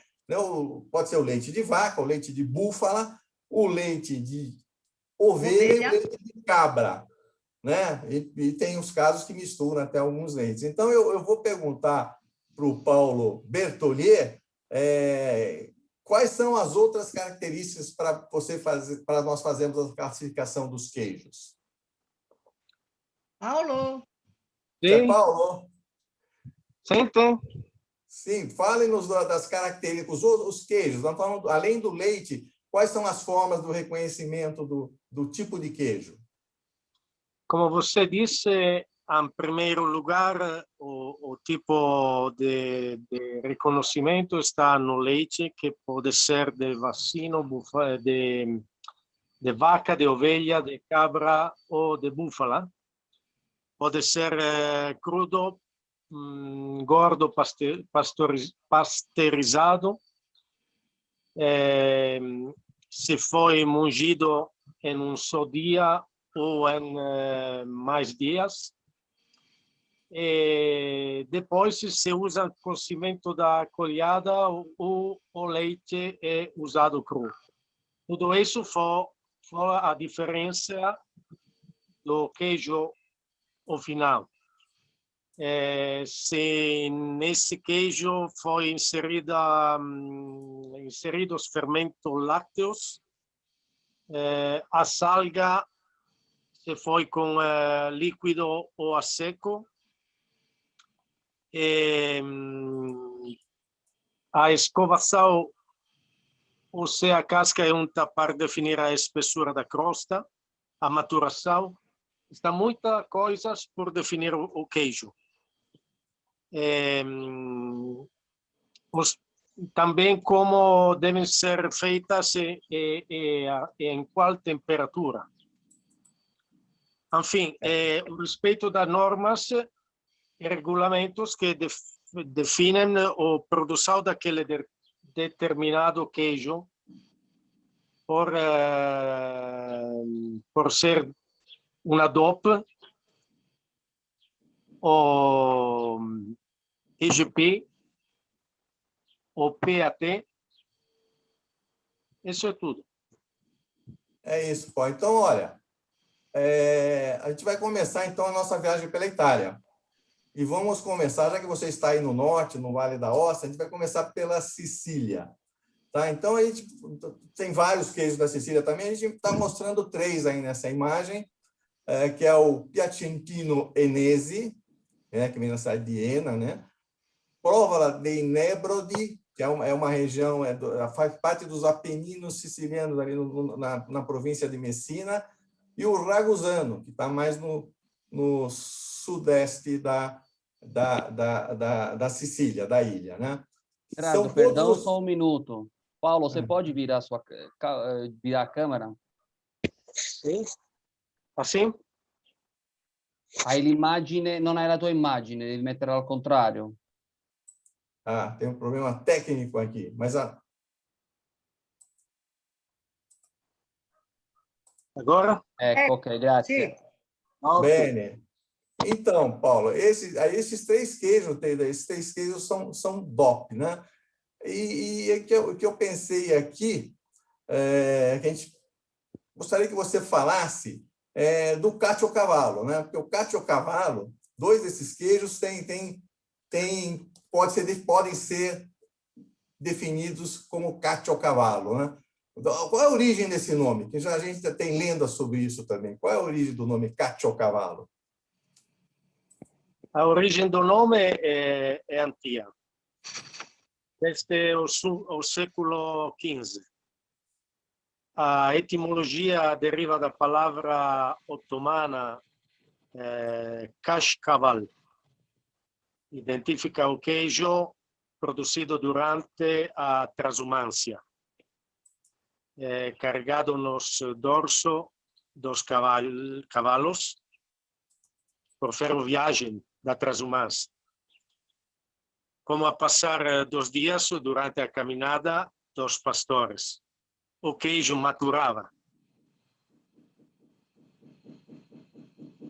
A: Pode ser o leite de vaca, o leite de búfala, o leite de ovelha e o leite de cabra, né? E tem os casos que misturam até alguns leites. Então, eu vou perguntar para o Paulo Bertolier quais são as outras características para nós fazermos a classificação dos queijos.
C: Paulo.
A: Sim. Paulo.
D: Sim, tem.
A: Sim, fale-nos das características, os queijos. Nós falamos, além do leite, quais são as formas do reconhecimento do tipo de queijo?
D: Como você disse, em primeiro lugar, o tipo de reconhecimento está no leite, que pode ser de vacino, de vaca, de ovelha, de cabra ou de búfala. Pode ser crudo, gordo, pasteurizado. Se foi mungido em um só dia ou em mais dias. E depois se usa o cozimento da colheita ou o leite é usado cru. Tudo isso foi a diferença do queijo ao final. Se nesse queijo foi inseridos fermentos lácteos, a salga se foi com líquido ou a seco, a escovação, ou seja, a casca é para definir a espessura da crosta, a maturação, está muitas coisas por definir o queijo. Também como devem ser feitas e em qual temperatura. Enfim, o respeito das normas e regulamentos que definem a produção daquele determinado queijo por ser uma DOP ou IGP ou PAT. Isso é tudo.
A: É isso, Paulo. Então, olha, a gente vai começar, então, a nossa viagem pela Itália. E vamos começar, já que você está aí no norte, no Vale da Ossa, a gente vai começar pela Sicília. Tá? Então, a gente tem vários queijos da Sicília também, a gente está mostrando 3 aí nessa imagem, que é o Piacentino Enesi, que vem na cidade de Enna, né? Provola dei Nebrodi, que é uma região, faz parte dos Apeninos sicilianos, ali na província de Messina, e o Ragusano, que está mais no sudeste da Sicília, da ilha, né?
E: Gerardo, perdão, só um minuto. Paulo, você pode virar a câmera?
D: Sim. Assim?
E: Aí l'immagine non è la tua immagine, devi metterla al contrario.
A: Ah, tem um problema técnico aqui, mas
D: Agora?
E: Ecco, ok, grazie.
C: Sì.
A: Bene. Então, Paulo, esses 3 queijos são DOP, né? E o que eu pensei aqui, que a gente gostaria que você falasse do caciocavallo, né? Porque o caciocavallo, 2 desses queijos podem ser definidos como caciocavallo, né? Qual é a origem desse nome? Que a gente tem lendas sobre isso também. Qual é a origem do nome caciocavallo?
D: A origem do nome é antiga, desde o século XV. A etimologia deriva da palavra otomana cashcaval. Identifica o queijo produzido durante a transumância, carregado nos dorso dos cavalos por ferroviagem da transumância. Como a passar dos dias durante a caminhada dos pastores, o queijo maturava.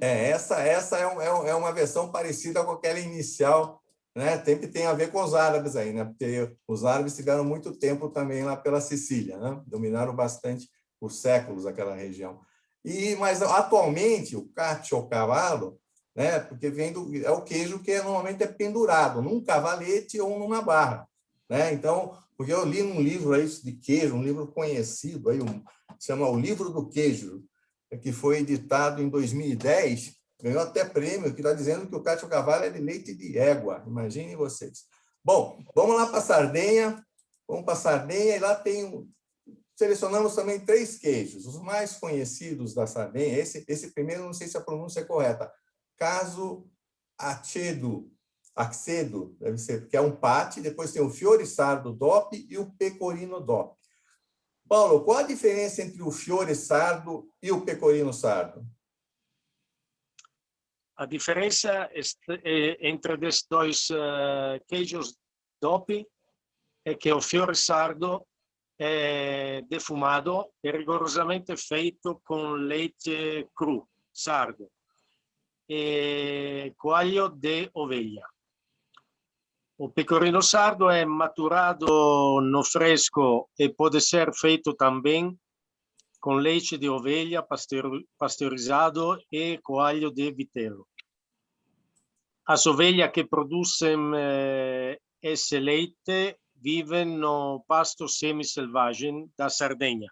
A: Essa é uma versão parecida com aquela inicial, né? Sempre tem a ver com os árabes aí, né? Porque os árabes ficaram muito tempo também lá pela Sicília, né? Dominaram bastante por séculos aquela região. Mas atualmente o caciocavallo, né? Porque é o queijo que normalmente é pendurado num cavalete ou numa barra, né? Então, porque eu li num livro aí de queijo, um livro conhecido aí, chama O Livro do Queijo, que foi editado em 2010, ganhou até prêmio, que está dizendo que o Caciocavallo é de leite de égua. Imaginem vocês. Bom, vamos lá para a Sardenha. Vamos para a Sardenha e lá selecionamos também 3 queijos. Os mais conhecidos da Sardenha, esse primeiro, não sei se a pronúncia é correta, Caso Acedo, deve ser, que é um pate, depois tem o Fiore Sardo DOP e o Pecorino DOP. Paulo, qual a diferença entre o Fiore Sardo e o Pecorino Sardo?
D: A diferença entre esses 2 queijos DOP é que o Fiore Sardo é defumado e rigorosamente feito com leite cru, sardo, e coalho de ovelha. O Pecorino Sardo é maturado no fresco e pode ser feito também com leite de ovelha pasteurizado e coalho de vitelo. As ovelhas que produzem esse leite vivem no pasto semi-selvagem da Sardenha.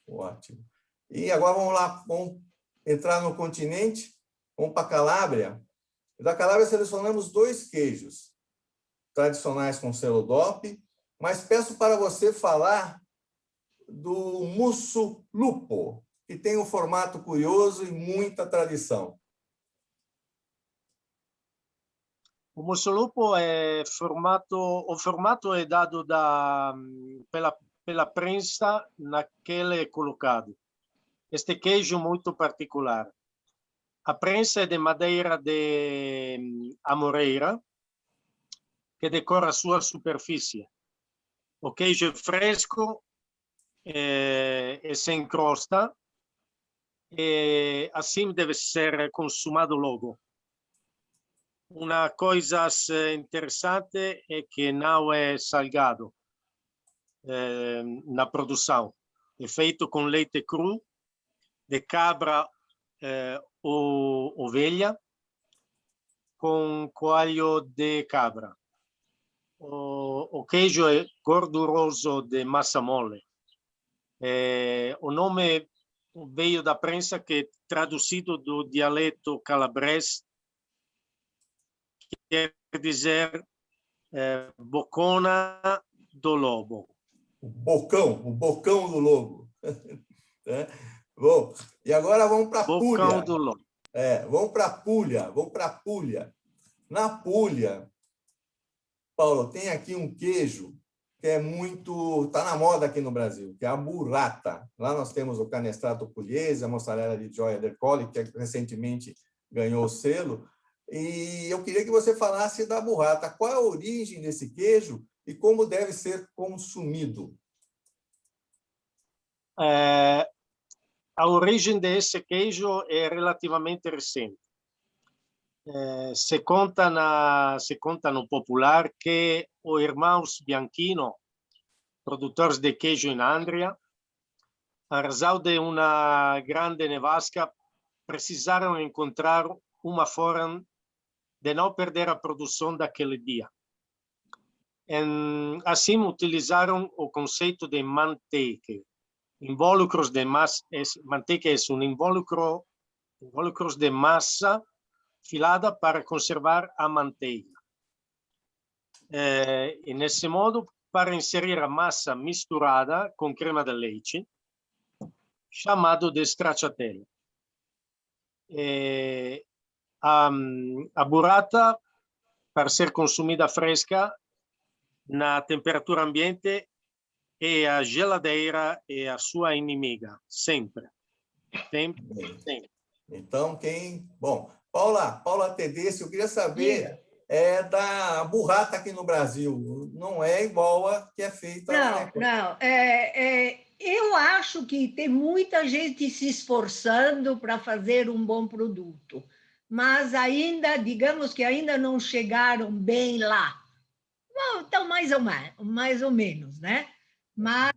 A: Ótimo. E agora vamos lá, vamos entrar no continente, vamos para a Calábria. Da Calábria selecionamos 2 queijos tradicionais com selo DOP, mas peço para você falar do Musulupo, que tem um formato curioso e muita tradição.
D: O Musulupo o formato é dado pela prensa naquele colocado. Este queijo muito particular. A prensa é de madeira de amoreira, que decora a sua superfície. O queijo é fresco e sem crosta, e assim deve ser consumado logo. Uma coisa interessante é que não é salgado na produção. É feito com leite cru, de cabra ou ovelha, com coalho de cabra. O queijo é gorduroso de massa mole. O nome veio da prensa, que traduzido do dialeto calabrês quer dizer bocona do lobo.
A: O bocão do lobo. Bom, e agora vamos para a Puglia.
D: Bocão do lobo.
A: Vamos para a Puglia. Na Puglia, Paulo, tem aqui um queijo que está na moda aqui no Brasil, que é a burrata. Lá nós temos o canestrato pugliese, a mozzarella di Gioia del Colle, que recentemente ganhou o selo. E eu queria que você falasse da burrata. Qual é a origem desse queijo e como deve ser consumido?
D: A origem desse queijo é relativamente recente. Se conta no popular que os irmãos Bianchino, produtores de queijo em Andria, a razão de uma grande nevasca, precisaram encontrar uma forma de não perder a produção daquele dia. Assim, utilizaram o conceito de manteiga. Invólucros de massa, manteiga é invólucros de massa filada para conservar a manteiga. E nesse modo, para inserir a massa misturada com crema de leite, chamado de stracciatella. A burrata, para ser consumida fresca, na temperatura ambiente, e a geladeira é a sua inimiga, sempre. Sempre.
A: Então, Bom, Paula Tedesco, eu queria saber da burrata aqui no Brasil. Não é igual a que é feita...
C: Não. Eu acho que tem muita gente se esforçando para fazer um bom produto, mas ainda, digamos que ainda não chegaram bem lá. Bom, então, mais ou menos, né? Mas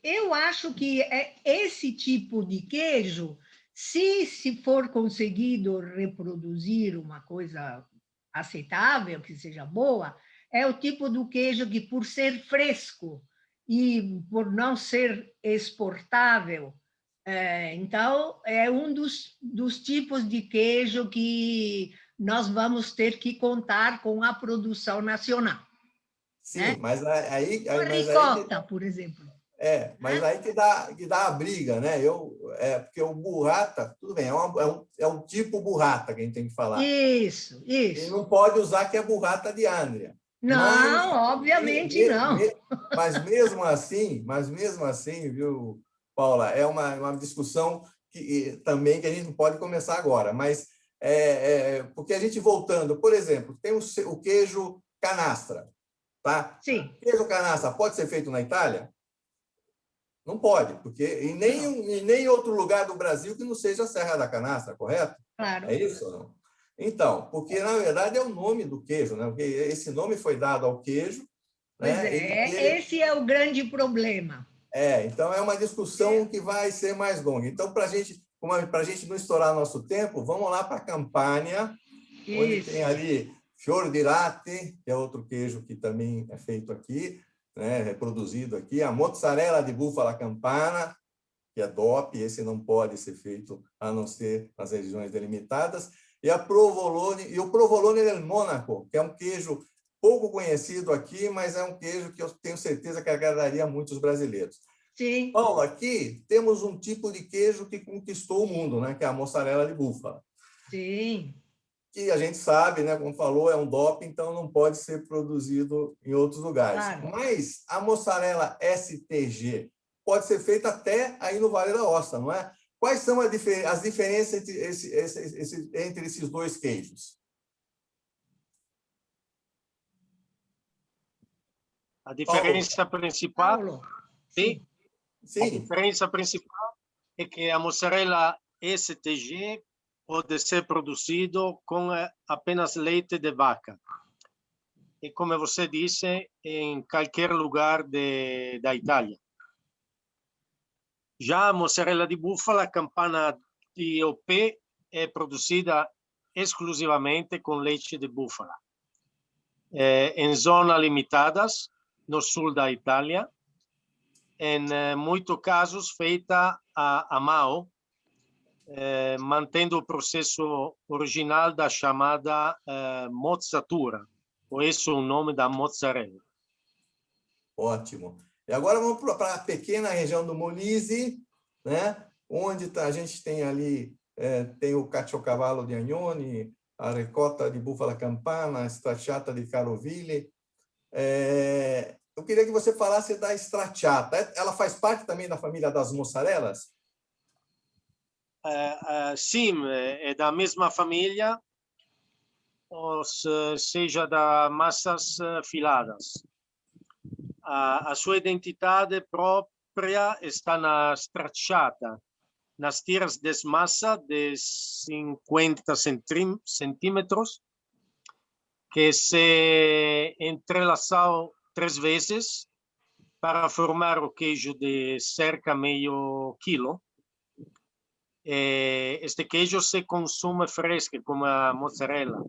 C: eu acho que esse tipo de queijo, se for conseguido reproduzir uma coisa aceitável, que seja boa, é o tipo do queijo que, por ser fresco e por não ser exportável, Então, é um dos tipos de queijo que nós vamos ter que contar com a produção nacional.
A: Sim,
C: né?
A: mas aí
C: A ricota, por exemplo.
A: Mas aí que dá a briga, né? Porque o burrata, tudo bem, é um tipo burrata que a gente tem que falar.
C: Isso.
A: E não pode usar que é burrata de Andria.
C: Não, obviamente não.
A: Mas mesmo assim, viu, Paula, é uma discussão também que a gente não pode começar agora. Mas porque a gente voltando, por exemplo, tem o queijo canastra, tá?
C: Sim.
A: Queijo canastra pode ser feito na Itália? Não pode, porque em nem outro lugar do Brasil que não seja a Serra da Canastra, correto?
C: Claro.
A: É isso ou não? Então, porque na verdade é o nome do queijo, né? Porque esse nome foi dado ao queijo.
C: Pois
A: né?
C: Esse é o grande problema.
A: Então é uma discussão que vai ser mais longa. Então, para a gente não estourar nosso tempo, vamos lá para a Campania, onde tem ali Fior di Latte, que é outro queijo que também é feito aqui, né, reproduzido aqui, a mozzarella de búfala campana, que é DOP, esse não pode ser feito a não ser nas regiões delimitadas, e a provolone, e o provolone del Mônaco, que é um queijo pouco conhecido aqui, mas é um queijo que eu tenho certeza que agradaria muito os brasileiros.
C: Sim.
A: Paulo, aqui temos um tipo de queijo que conquistou o mundo, né, que é a mozzarella de búfala.
C: Sim.
A: Que a gente sabe, né, como falou, é um DOP, então não pode ser produzido em outros lugares.
C: Claro.
A: Mas a mussarela STG pode ser feita até aí no Vale da Aosta, não é? Quais são as diferenças entre esses dois queijos?
D: A diferença principal,
C: Paulo.
D: Sim.
A: Sim.
D: A diferença principal é que a mussarela STG pode ser produzido com apenas leite de vaca. E como você disse, em qualquer lugar da Itália. Já a mussarela de búfala campana DOP é produzida exclusivamente com leite de búfala. Em zonas limitadas, no sul da Itália, em muitos casos feita a mão, mantendo o processo original da chamada mozzatura, por isso o nome da mozzarella.
A: Ótimo. E agora vamos para a pequena região do Molise, né? Onde a gente tem ali tem o caciocavallo di Agnone, a ricotta di búfala campana, a stracciata di Caroville. Eu queria que você falasse da stracciata. Ela faz parte também da família das mussarelas?
D: Sim, é da mesma família, ou seja, das massas filadas. A sua identidade própria está na stracciata, nas tiras de massa de 50 centímetros, que se entrelaçam 3 vezes para formar o queijo de cerca de meio quilo. Este queijo se consome fresco, como a mozzarella.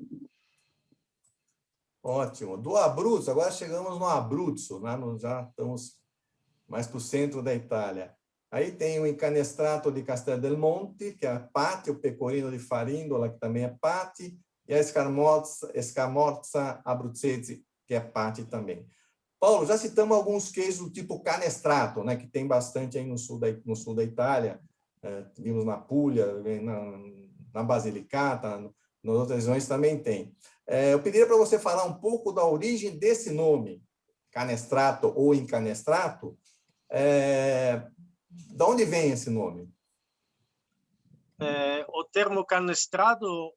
A: Ótimo. Do Abruzzo, agora chegamos no Abruzzo, né? Já estamos mais para o centro da Itália. Aí tem o Incanestrato di Castel del Monte, que é a Patti, o Pecorino di Farindola, que também é Patti, e a Scamorza Abruzzese, que é Patti também. Paulo, já citamos alguns queijos do tipo Canestrato, né? Que tem bastante aí no sul da Itália. Vimos na Puglia, na Basilicata, nas outras regiões também tem. Eu pediria para você falar um pouco da origem desse nome, Canestrato ou Incanestrato. De onde vem esse nome?
D: O termo canestrado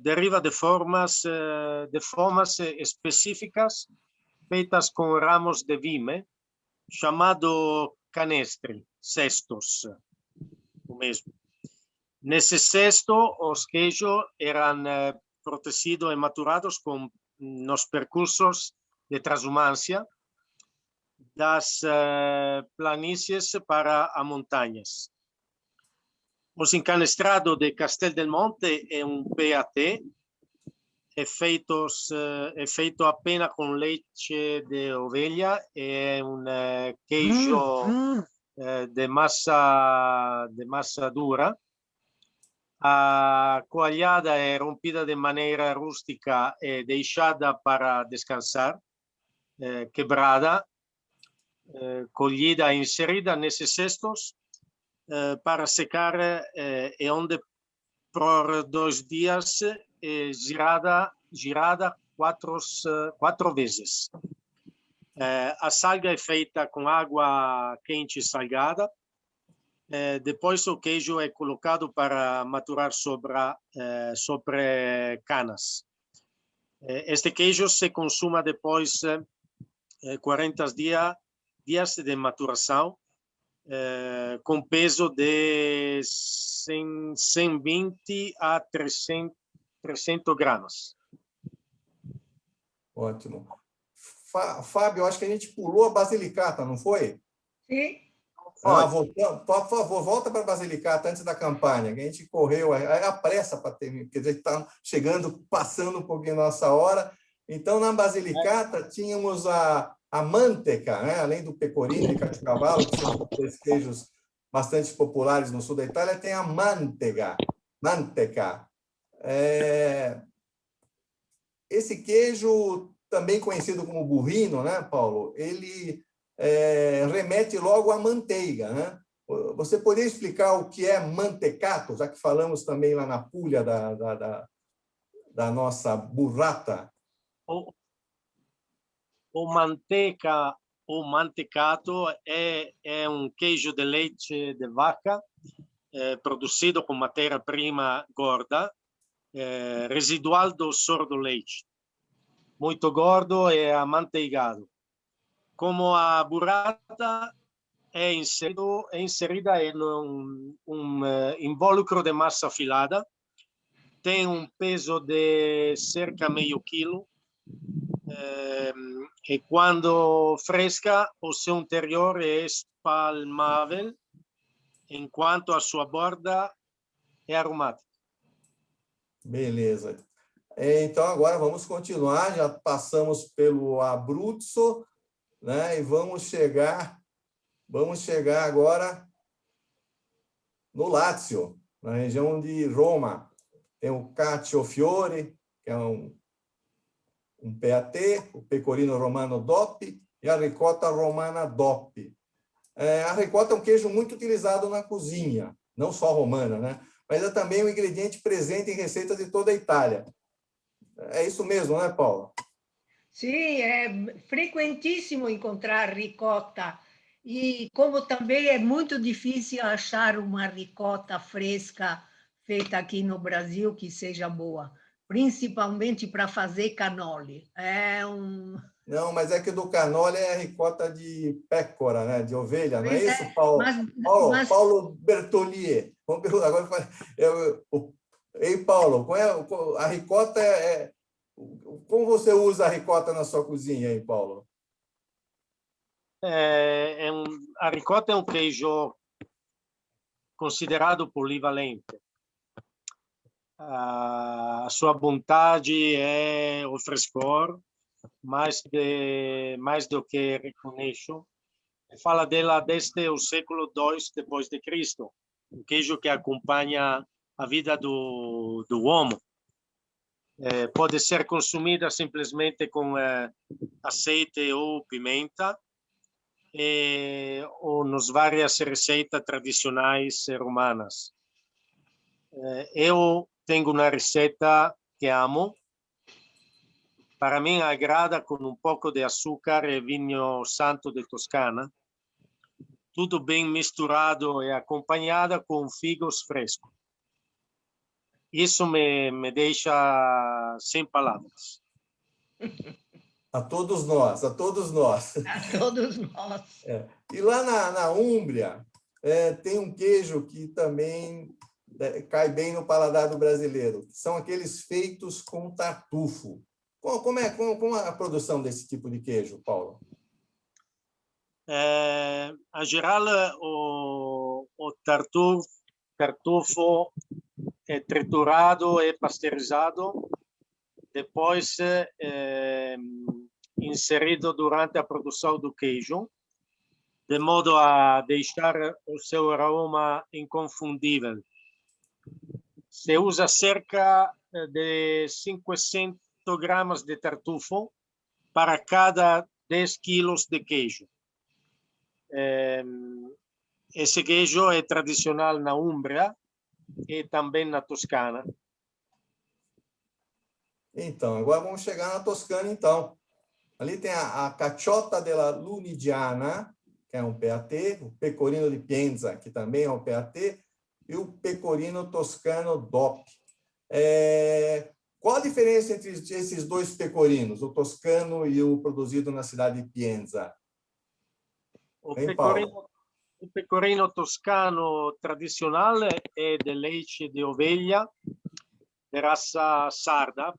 D: deriva de formas específicas feitas com ramos de vime, chamado canestri, cestos, o mesmo. Nesse cesto, os queijos eram protegidos e maturados nos percursos de transumância das planícies para as montanhas. Os encanestrados de Castel del Monte é PAT, é feito apenas com leite de ovelha, é queijo de massa dura. A coalhada é rompida de maneira rústica e deixada para descansar, quebrada, colhida e inserida nesses cestos para secar e onde por 2 dias girada 4 vezes. A salga é feita com água quente salgada. Depois o queijo é colocado para maturar sobre canas. Este queijo se consuma depois 40 dias de maturação, com peso de 120 a 300 gramas.
A: Ótimo. Fábio, acho que a gente pulou a Basilicata, não foi?
C: Sim.
A: Voltamos. Por favor, volta para a Basilicata antes da campanha, que a gente correu, a pressa para terminar, porque a gente está chegando, passando um pouquinho a nossa hora. Então, na Basilicata, tínhamos a manteca, né? Além do pecorino e cavalo, que são 2 queijos bastante populares no sul da Itália, tem a manteca. Esse queijo, também conhecido como burrino, né, Paulo? Ele remete logo à manteiga, né? Você poderia explicar o que é mantecato, já que falamos também lá na Puglia da nossa burrata?
D: O mantecato é queijo de leite de vaca produzido com matéria-prima gorda, residual do sordo leite. Muito gordo e amanteigado. Como a burrata é inserida em um invólucro de massa afilada, tem um peso de cerca de meio quilo, e quando fresca, o seu interior é espalmável, enquanto a sua borda é aromática.
A: Beleza. Então, agora vamos continuar. Já passamos pelo Abruzzo, né? E vamos chegar agora no Lácio, na região de Roma. Tem o Cacciofiore, que é um PAT, o pecorino romano DOP e a ricota romana DOP. A ricota é um queijo muito utilizado na cozinha, não só romana, né? Mas é também um ingrediente presente em receitas de toda a Itália. É isso mesmo, né, Paula?
C: Sim, é frequentíssimo encontrar ricota. E como também é muito difícil achar uma ricota fresca feita aqui no Brasil que seja boa, principalmente para fazer cannoli.
A: Não, mas é que do cannoli é ricota de pécora, né? De ovelha, não é
C: Pois
A: isso, Paulo? Paulo Bertolier. Vamos perguntar agora. Ei, Paulo, a ricota como você usa a ricota na sua cozinha, hein, Paulo?
D: A ricota é um queijo considerado polivalente. A sua vontade é o frescor, mais do que reconheço. Fala dela desde o século II depois de Cristo, um queijo que acompanha a vida do homem. Pode ser consumida simplesmente com azeite ou pimenta, ou nas várias receitas tradicionais romanas. Eu tenho uma receita que amo. Para mim, agrada com um pouco de açúcar e vinho santo de Toscana. Tudo bem misturado e acompanhada com figos frescos. Isso me deixa sem palavras.
A: A todos nós, a todos nós.
C: A todos nós.
A: E lá na Úmbria, tem um queijo que também cai bem no paladar do brasileiro. São aqueles feitos com tartufo. Como é a produção desse tipo de queijo, Paulo?
D: A geral, o tartufo é triturado e pasteurizado, depois inserido durante a produção do queijo. de modo a deixar o seu aroma inconfundível. Se usa cerca de 500 gramas de tartufo para cada 10 quilos de queijo. Esse queijo é tradicional na Umbria e também na Toscana.
A: Então, agora vamos chegar na Toscana, então. Ali tem a Caciotta della Lunigiana, que é um PAT, o Pecorino di Pienza, que também é um PAT, e o Pecorino Toscano DOP. Qual a diferença entre esses dois pecorinos, o toscano e o produzido na cidade de Pienza?
D: O pecorino toscano tradicional è del leite di oveglia, di razza sarda,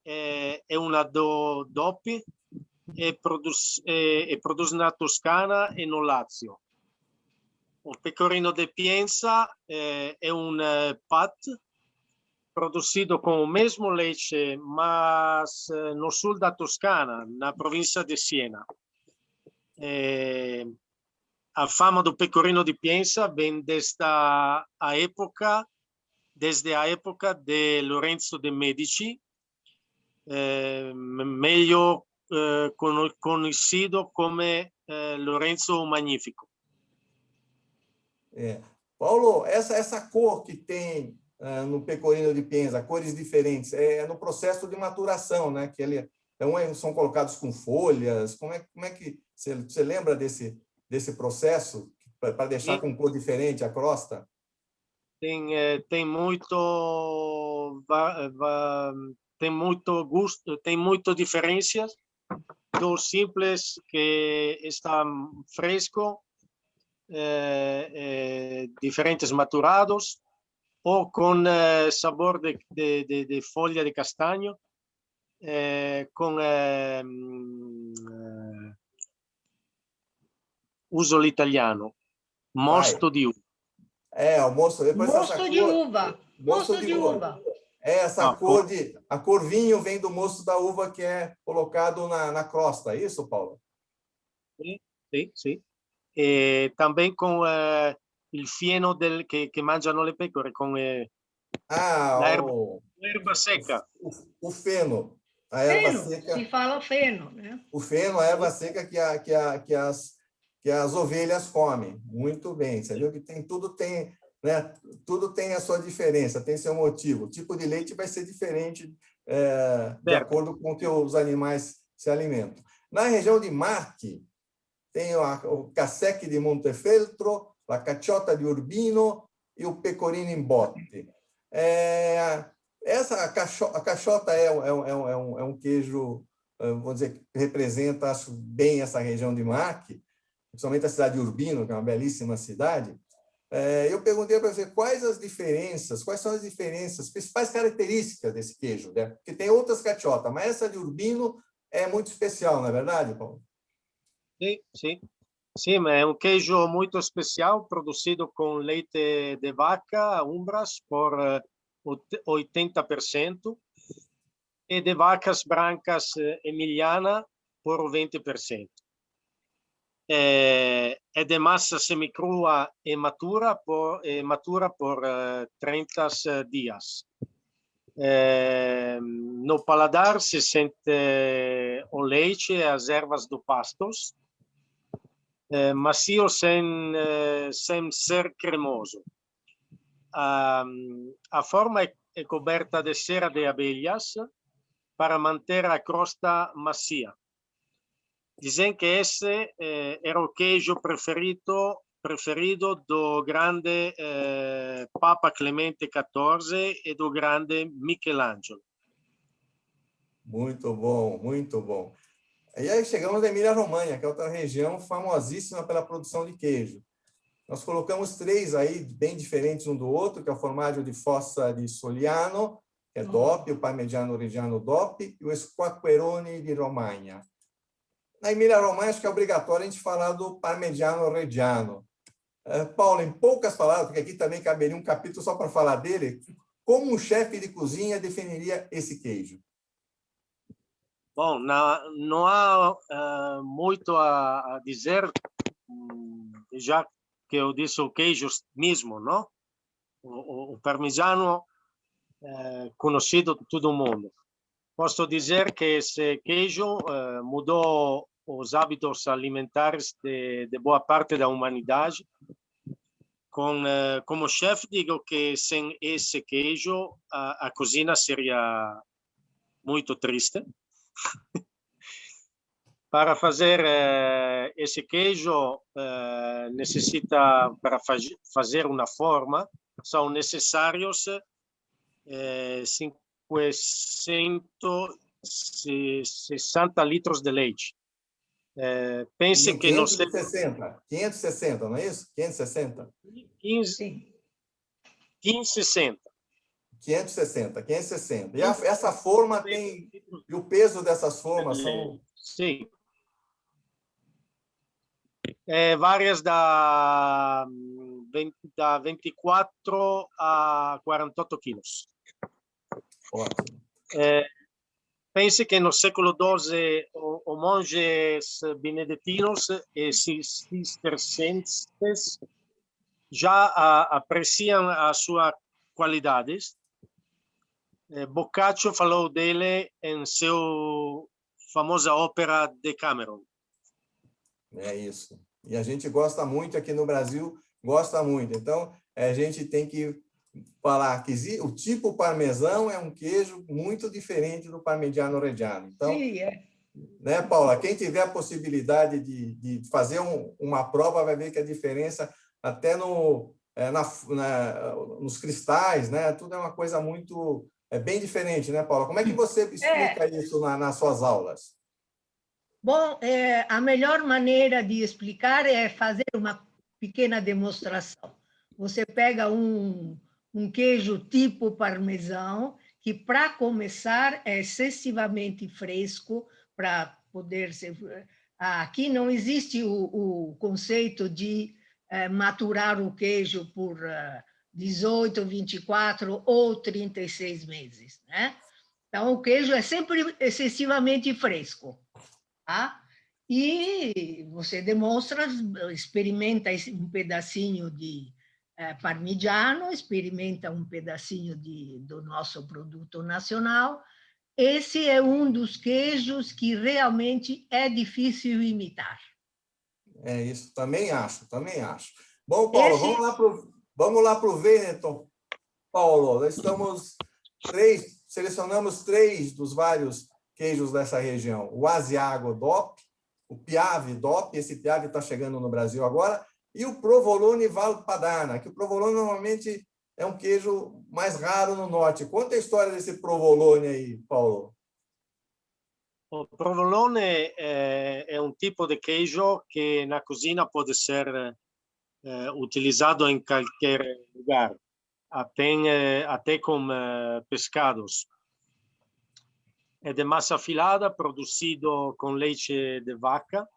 D: è una DOP e produce na Toscana e no Lazio. O pecorino de Pienza è un PAT produzido com o mesmo leite, mas no sul da Toscana, na província de Siena. A fama do pecorino de Pienza vem desde a época de Lorenzo de Medici, meglio conhecido como Lorenzo o Magnífico.
A: Paulo, essa cor que tem no pecorino de Pienza, cores diferentes, é no processo de maturação, né? Que ele são colocados com folhas. Como é que você lembra desse processo para deixar com cor diferente a crosta?
D: Tem muito gosto, tem muitas diferenças do simples que está fresco, diferentes maturados, ou com sabor de folha de castanho, com uso l'italiano, mosto di uva.
A: O mosto,
C: de uva. Mosto de uva.
A: Essa cor a cor vinho vem do mosto da uva que é colocado na crosta, é isso, Paulo?
D: Sim. E também com il fieno che mangiano le pecore, com l'erba seca.
A: O feno. A erva seca.
C: Se fala feno, né?
A: O feno, a erva seca que as ovelhas comem. Muito bem. Você viu que tudo tem, né? Tudo tem a sua diferença, tem seu motivo. O tipo de leite vai ser diferente de acordo com o que os animais se alimentam. Na região de Marche, tem o Cassec di Montefeltro, a Caciotta di Urbino e o Pecorino in Botte. A Caciotta é um queijo, vou dizer, que representa, acho, bem essa região de Marche, principalmente a cidade de Urbino, que é uma belíssima cidade. Eu perguntei para você quais são as diferenças, principais características desse queijo, né? Porque tem outras Caciotta, mas essa de Urbino é muito especial, não é verdade, Paulo?
D: Sim, é um queijo muito especial, produzido com leite de vaca, umbras, por 80%, e de vacas brancas emiliana, por 20%. É de massa semicrua e matura por 30 dias. No paladar se sente o leite e as ervas do pastos, macio sem ser cremoso. A forma é coberta de cera de abelhas para manter a crosta macia. Dizem que esse era o queijo preferido do grande Papa Clemente XIV e do grande Michelangelo.
A: Muito bom, muito bom. E aí chegamos na Emília-Romanha, que é outra região famosíssima pela produção de queijo. Nós colocamos 3 aí, bem diferentes um do outro, que é o Formaggio di Fossa di Soliano, que é DOP, o Parmigiano Reggiano DOP, e o Squacquerone di Romagna. Na Emília-Romanha, acho que é obrigatório a gente falar do Parmigiano Reggiano. Paulo, em poucas palavras, porque aqui também caberia um capítulo só para falar dele, como um chefe de cozinha definiria esse queijo?
D: Bom, não há muito a dizer, já que eu disse o queijo mesmo, não? O parmigiano conhecido de todo mundo. Posso dizer que esse queijo mudou os hábitos alimentares de boa parte da humanidade. Como chefe, digo que sem esse queijo a cozinha seria muito triste. Para fazer esse queijo, necessita, para fazer uma forma, são necessários 560 litros de leite. Pense que no
A: 560, não é isso? 560?
D: 560.
A: 560. E essa forma tem... E o peso dessas formas são...
D: Sim. Várias da 24 a 48 quilos.
A: Ótimo.
D: Pense que no século XII, os monges beneditinos e cistercenses já apreciam as suas qualidades. Boccaccio falou dele em sua famosa ópera Decameron.
A: É isso. E a gente gosta muito aqui no Brasil, gosta muito. Então, a gente tem que falar que o tipo parmesão é um queijo muito diferente do parmigiano reggiano. Então,
C: Sim,
A: né, Paula? Quem tiver a possibilidade de fazer uma prova vai ver que a diferença até nos cristais, né? Tudo é uma coisa muito bem diferente, né, Paula? Como é que você explica isso nas suas aulas?
C: Bom, a melhor maneira de explicar é fazer uma pequena demonstração. Você pega um queijo tipo parmesão, que, para começar, é excessivamente fresco, para poder ser... Aqui não existe o conceito de maturar o queijo por 18, 24 ou 36 meses, né? Então, o queijo é sempre excessivamente fresco. Tá? E você demonstra, experimenta um pedacinho de parmigiano, experimenta um pedacinho do nosso produto nacional. Esse é um dos queijos que realmente é difícil imitar.
A: É isso, também acho. Bom, Paulo, vamos lá para o Vêneto. Paulo, nós selecionamos 3 dos vários queijos dessa região: o Asiago DOP, o Piave DOP, esse Piave está chegando no Brasil agora, e o Provolone Valpadana, que o Provolone normalmente é um queijo mais raro no norte. Conta a história desse Provolone aí, Paulo.
D: O provolone é um tipo de queijo que na cozinha pode ser utilizado em qualquer lugar, até com pescados. É de massa afilada, produzido com leite de vaca.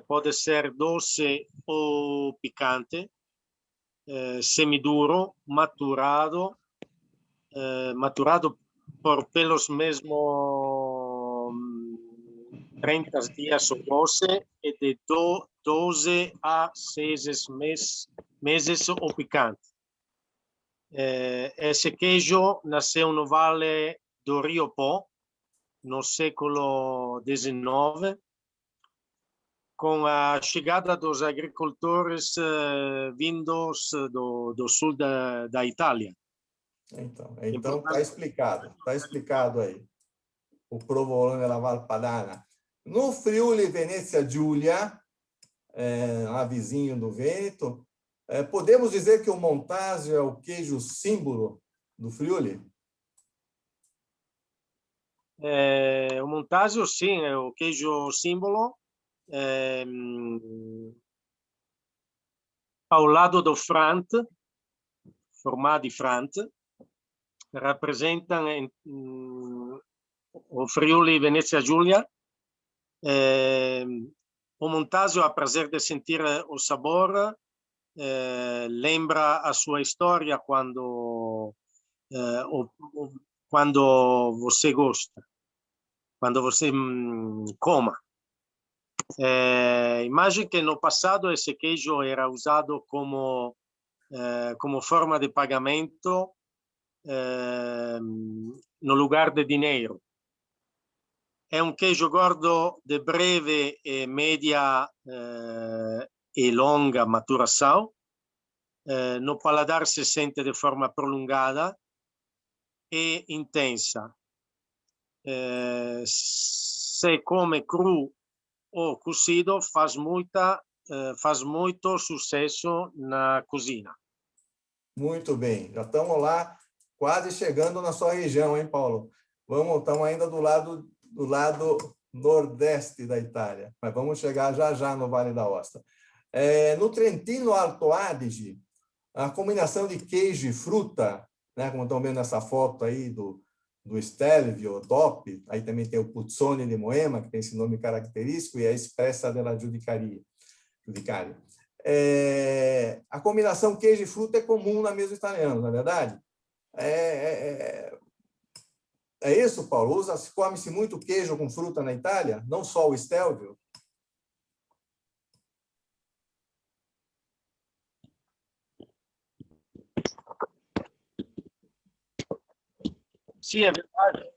D: Pode ser doce ou picante, semiduro, maturado por pelos mesmo 30 dias ou 12, e de 12 a 6 meses o picante. Esse queijo nasceu no Vale do Rio Pó, no século XIX, com a chegada dos agricultores vindos do sul da Itália.
A: Então está explicado aí. O Provolone della Valpadana. No Friuli Venezia Giulia, lá vizinho do Vêneto, podemos dizer que o Montasio é o queijo símbolo do Friuli?
D: O Montasio, sim, é o queijo símbolo. Ao lado do Frant, formati Frant, representam o Friuli Venezia Giulia. O Montasio ha prazer de sentir o sabor, lembra a sua história quando você gosta, quando você coma. Imagine que no passado esse queijo era usado como forma de pagamento no lugar de dinheiro. É um queijo gordo de breve, média e longa maturação. No paladar se sente de forma prolongada e intensa. Se come cru ou cozido, faz muito sucesso na cozinha.
A: Muito bem, já estamos lá, quase chegando na sua região, hein, Paulo? Estamos ainda do lado nordeste da Itália, mas vamos chegar já no Vale d'Aosta. No Trentino Alto Adige, a combinação de queijo e fruta, né, como estão vendo essa foto aí do Stelvio, DOP, aí também tem o Puzzone de Moema, que tem esse nome característico, e a Espressa della Giudicaria. A combinação queijo e fruta é comum na mesa italiana, não é verdade? É isso, Paulo? Come-se muito queijo com fruta na Itália? Não só o Stelvio?
D: Sim, é verdade.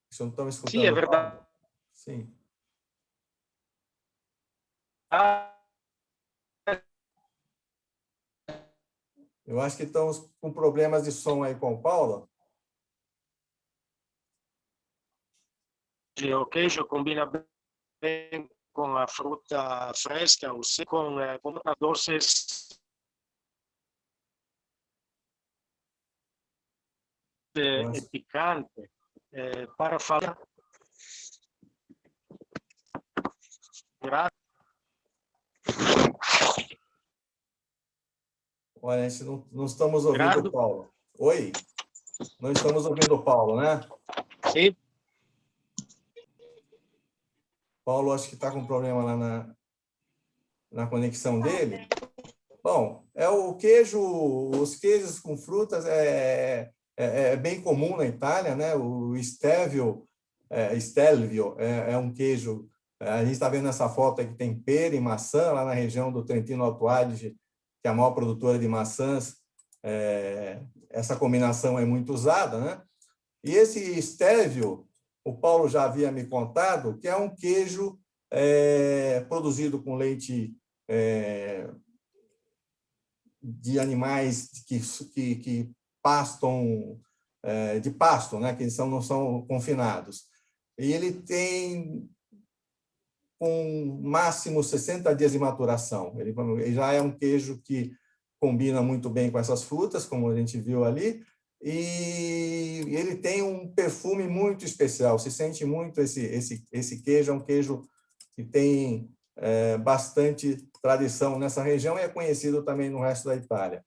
A: Vocês não estão escutando?
D: Sim, é verdade.
A: Paulo? Sim. Eu acho que estamos com problemas de som aí com o Paulo.
D: O queijo combina bem com a fruta fresca, ou com doces e picante. Para falar.
A: Olha, a gente não estamos ouvindo o Paulo. Oi? Não estamos ouvindo o Paulo, né?
D: Sim.
A: Paulo, acho que está com problema lá na conexão dele. Bom, o queijo, os queijos com frutas é bem comum na Itália, né? O Stelvio é um queijo. A gente está vendo essa foto aqui, tem pera e maçã, lá na região do Trentino Alto Adige, que é a maior produtora de maçãs. Essa combinação é muito usada, né? E esse Stelvio, o Paulo já havia me contado, que é um queijo produzido com leite de animais que pastam de pasto, né? Que não são confinados. E ele tem com máximo 60 dias de maturação. Ele já é um queijo que combina muito bem com essas frutas, como a gente viu ali, e ele tem um perfume muito especial. Se sente muito esse queijo, é um queijo que tem bastante tradição nessa região e é conhecido também no resto da Itália.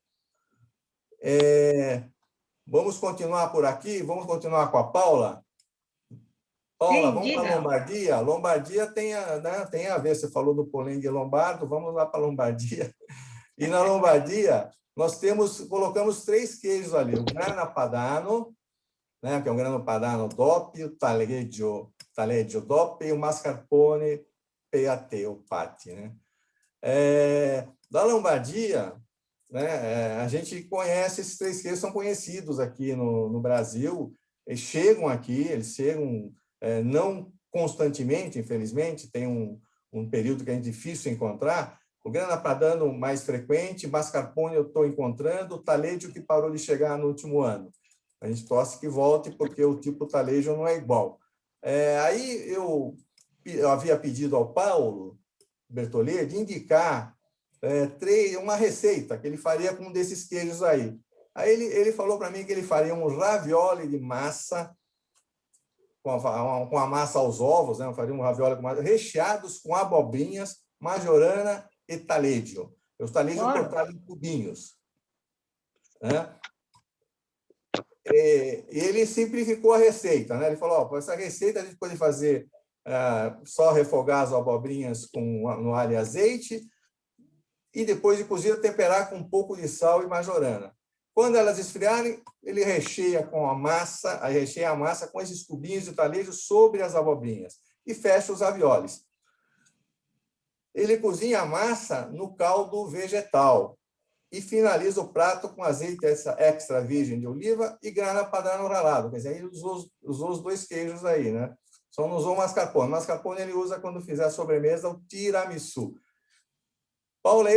A: Vamos continuar por aqui? Vamos continuar com a Paula? Paula, vamos para a Lombardia? A Lombardia tem a ver, você falou do Polenghi lombardo, vamos lá para a Lombardia. E na Lombardia, nós colocamos 3 queijos ali, o Grana Padano, né, que é um Grana Padano DOP, o Taleggio DOP e o Mascarpone PAT, o PAT. Né? Da Lombardia, né, a gente conhece esses 3 queijos, são conhecidos aqui no Brasil, eles chegam aqui, não constantemente, infelizmente, tem um período que é difícil encontrar. O Grana Padano mais frequente, Mascarpone eu estou encontrando, o Taleggio que parou de chegar no último ano. A gente torce que volte, porque o tipo Taleggio não é igual. Aí eu havia pedido ao Paulo Bertollet de indicar uma receita que ele faria com um desses queijos aí. Aí ele falou para mim que ele faria um ravioli de massa, com a massa aos ovos, né? Faria um ravioli com massa, recheados com abobrinhas, majorana e taleggio. Os taleggio cortados em cubinhos. Né? Ele simplificou a receita. Né? Ele falou, essa receita a gente pode fazer só refogar as abobrinhas no alho e azeite e depois de cozido temperar com um pouco de sal e majorana. Quando elas esfriarem, ele recheia a massa com esses cubinhos de talejo sobre as abobrinhas e fecha os raviolis. Ele cozinha a massa no caldo vegetal e finaliza o prato com azeite extra virgem de oliva e grana padano ralado. Quer dizer, ele usou os dois queijos aí, né? Só não usou o mascarpone. O mascarpone ele usa quando fizer a sobremesa, o tiramisu. Paulo, a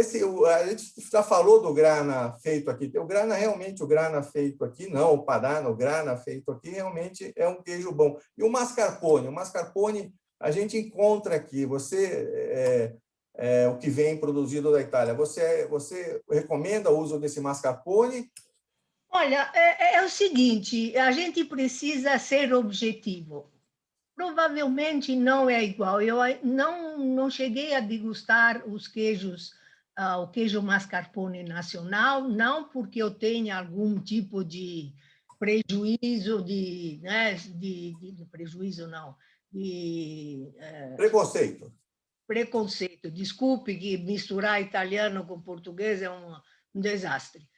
A: gente já falou do grana feito aqui. O grana feito aqui, não, o padano, o grana feito aqui, realmente é um queijo bom. E o mascarpone a gente encontra aqui. O que vem produzido da Itália. Você recomenda o uso desse mascarpone?
C: Olha, é o seguinte, a gente precisa ser objetivo. Provavelmente não é igual. Eu não cheguei a degustar os queijos, o queijo mascarpone nacional, não porque eu tenha algum tipo de prejuízo, prejuízo não, preconceito. Desculpe que misturar italiano com português é um desastre.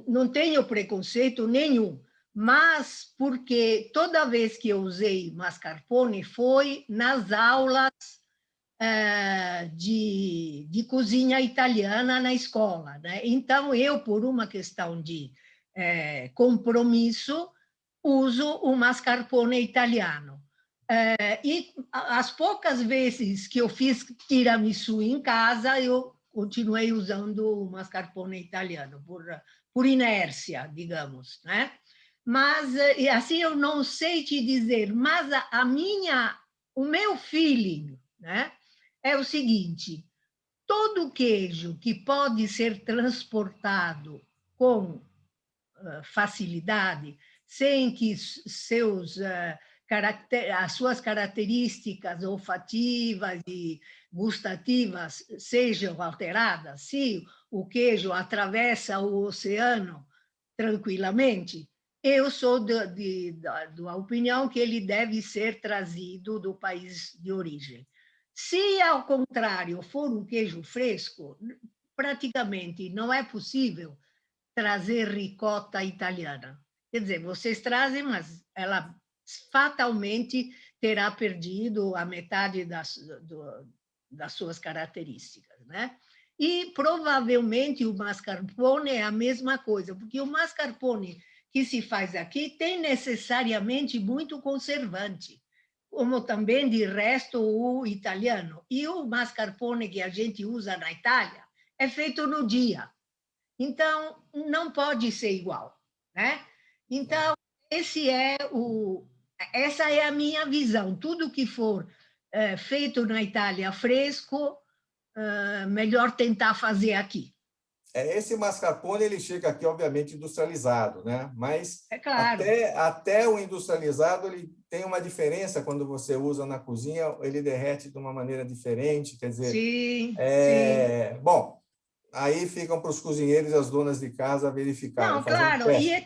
C: Não tenho preconceito nenhum, mas porque toda vez que eu usei mascarpone foi nas aulas de cozinha italiana na escola, né? Então, eu, por uma questão de compromisso, uso o mascarpone italiano. E as poucas vezes que eu fiz tiramisu em casa, eu continuei usando o mascarpone italiano, por inércia, digamos, né? Mas, assim, eu não sei te dizer, mas o meu feeling, né, é o seguinte: todo queijo que pode ser transportado com facilidade, sem que as suas características olfativas e gustativas sejam alteradas, se o queijo atravessa o oceano tranquilamente, eu sou da opinião que ele deve ser trazido do país de origem. Se, ao contrário, for um queijo fresco, praticamente não é possível trazer ricota italiana. Quer dizer, vocês trazem, mas ela fatalmente terá perdido a metade das suas características, né? E provavelmente o mascarpone é a mesma coisa, porque o mascarpone que se faz aqui tem necessariamente muito conservante, como também, de resto, o italiano. E o mascarpone que a gente usa na Itália é feito no dia. Então, não pode ser igual, né? Então, essa é a minha visão. Tudo que for feito na Itália fresco, melhor tentar fazer aqui.
A: Esse mascarpone ele chega aqui, obviamente, industrializado, né? Mas
C: claro.
A: até o industrializado ele tem uma diferença quando você usa na cozinha, ele derrete de uma maneira diferente, quer dizer...
C: Sim.
A: Bom, aí ficam para os cozinheiros e as donas de casa verificarem.
C: Não, claro, e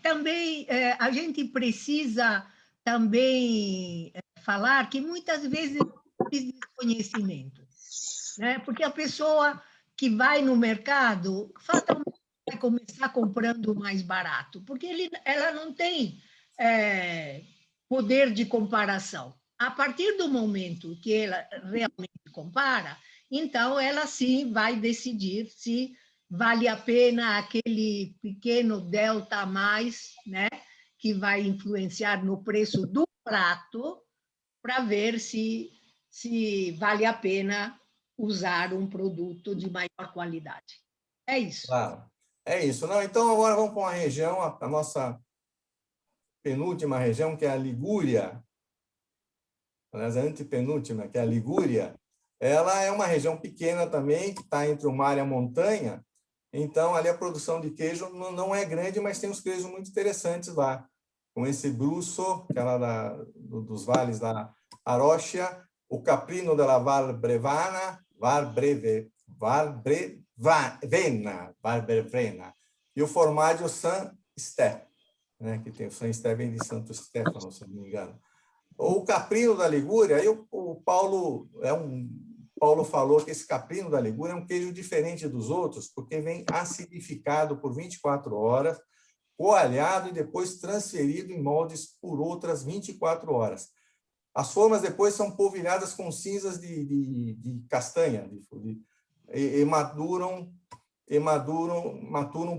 C: também a gente precisa também falar que muitas vezes é desconhecimento, né? Porque a pessoa que vai no mercado fatalmente vai começar comprando mais barato, porque ela não tem poder de comparação. A partir do momento que ela realmente compara, então ela sim vai decidir se vale a pena aquele pequeno delta a mais, né, que vai influenciar no preço do prato, para ver se vale a pena usar um produto de maior qualidade. É isso.
A: Claro, é isso. Não, então, agora vamos para uma região, a nossa penúltima região, que é a Ligúria, aliás, a antepenúltima, que é a Ligúria. Ela é uma região pequena também, que está entre o mar e a montanha. Então, ali a produção de queijo não é grande, mas tem uns queijos muito interessantes lá, com esse Brusso, que é dos vales da Arocha, o Caprino della Valbrevena, e o Formaggio San Stefano, né, que tem o San Stefano, vem de Santo Stefano, se não me engano. O Caprino da Ligúria, aí o Paulo é um Paulo falou que esse caprino da Ligúria é um queijo diferente dos outros, porque vem acidificado por 24 horas, coalhado e depois transferido em moldes por outras 24 horas. As formas depois são polvilhadas com cinzas de castanha e maturam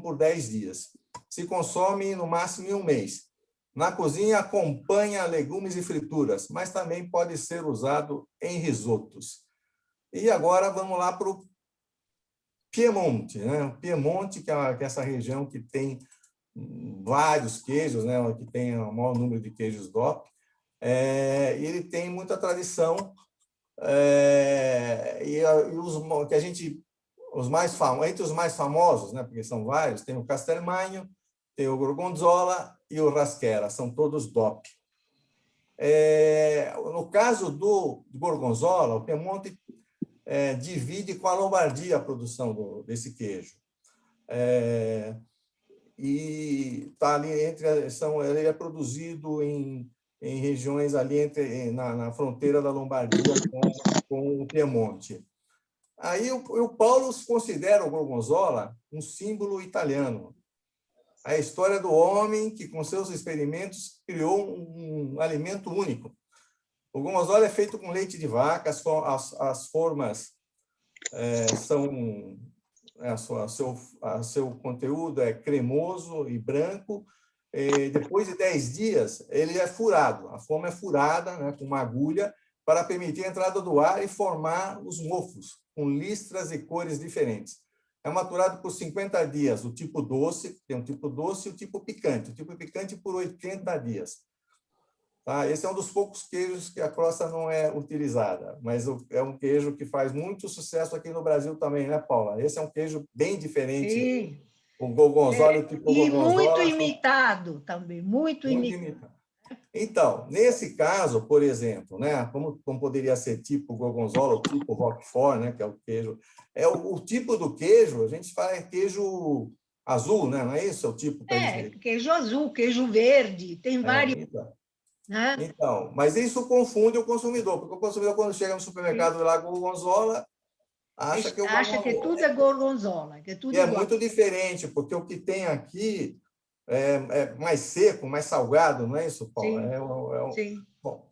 A: por 10 dias. Se consome no máximo em um mês. Na cozinha, acompanha legumes e frituras, mas também pode ser usado em risotos. E agora vamos lá para o Piemonte, né? O Piemonte, que é essa região que tem vários queijos, né? Que tem o maior número de queijos DOP. Ele tem muita tradição, os que a gente, entre os mais famosos, né? Porque são vários, tem o Castelmagno, tem o Gorgonzola e o Rasquera, são todos DOP. No caso do Gorgonzola, o Piemonte divide com a Lombardia a produção desse queijo. E está ali ele é produzido em regiões ali na fronteira da Lombardia com o Piemonte. Aí o Paulo considera o Gorgonzola um símbolo italiano. A história do homem que, com seus experimentos, criou um alimento único. O Gorgonzola é feito com leite de vaca, as formas são... seu conteúdo é cremoso e branco. Depois de 10 dias, ele é furado. A forma é furada, né, com uma agulha para permitir a entrada do ar e formar os mofos, com listras e cores diferentes. É maturado por 50 dias, o tipo doce, tem um tipo doce e o tipo picante por 80 dias. Tá? Esse é um dos poucos queijos que a crosta não é utilizada, mas é um queijo que faz muito sucesso aqui no Brasil também, né, Paula? Esse é um queijo bem diferente.
C: Sim.
A: O Gorgonzola, o tipo
C: E
A: Gorgonzola...
C: muito imitado também, muito imitado.
A: Então, nesse caso, por exemplo, né, como poderia ser tipo Gorgonzola, o tipo Roquefort, né, que é o queijo... o tipo do queijo, a gente fala queijo azul, né, não é isso? É o tipo que a gente...
C: Queijo azul, queijo verde, tem vários... Né?
A: Então, mas isso confunde o consumidor, porque o consumidor, quando chega no supermercado e lá Gorgonzola, acha que
C: tudo é Gorgonzola, que é tudo
A: igual.
C: É
A: muito diferente, porque o que tem aqui é mais seco, mais salgado, não é isso, Paulo?
C: Sim.
A: Bom.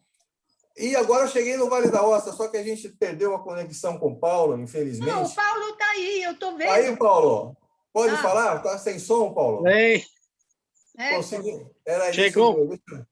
A: E agora eu cheguei no Vale da Ostra, só que a gente perdeu a conexão com o Paulo, infelizmente.
C: Não, o Paulo está aí, eu estou vendo.
A: Aí, Paulo, pode falar? Está sem som, Paulo?
D: Ei.
A: Consegui. Era
D: Chegou.
A: Isso.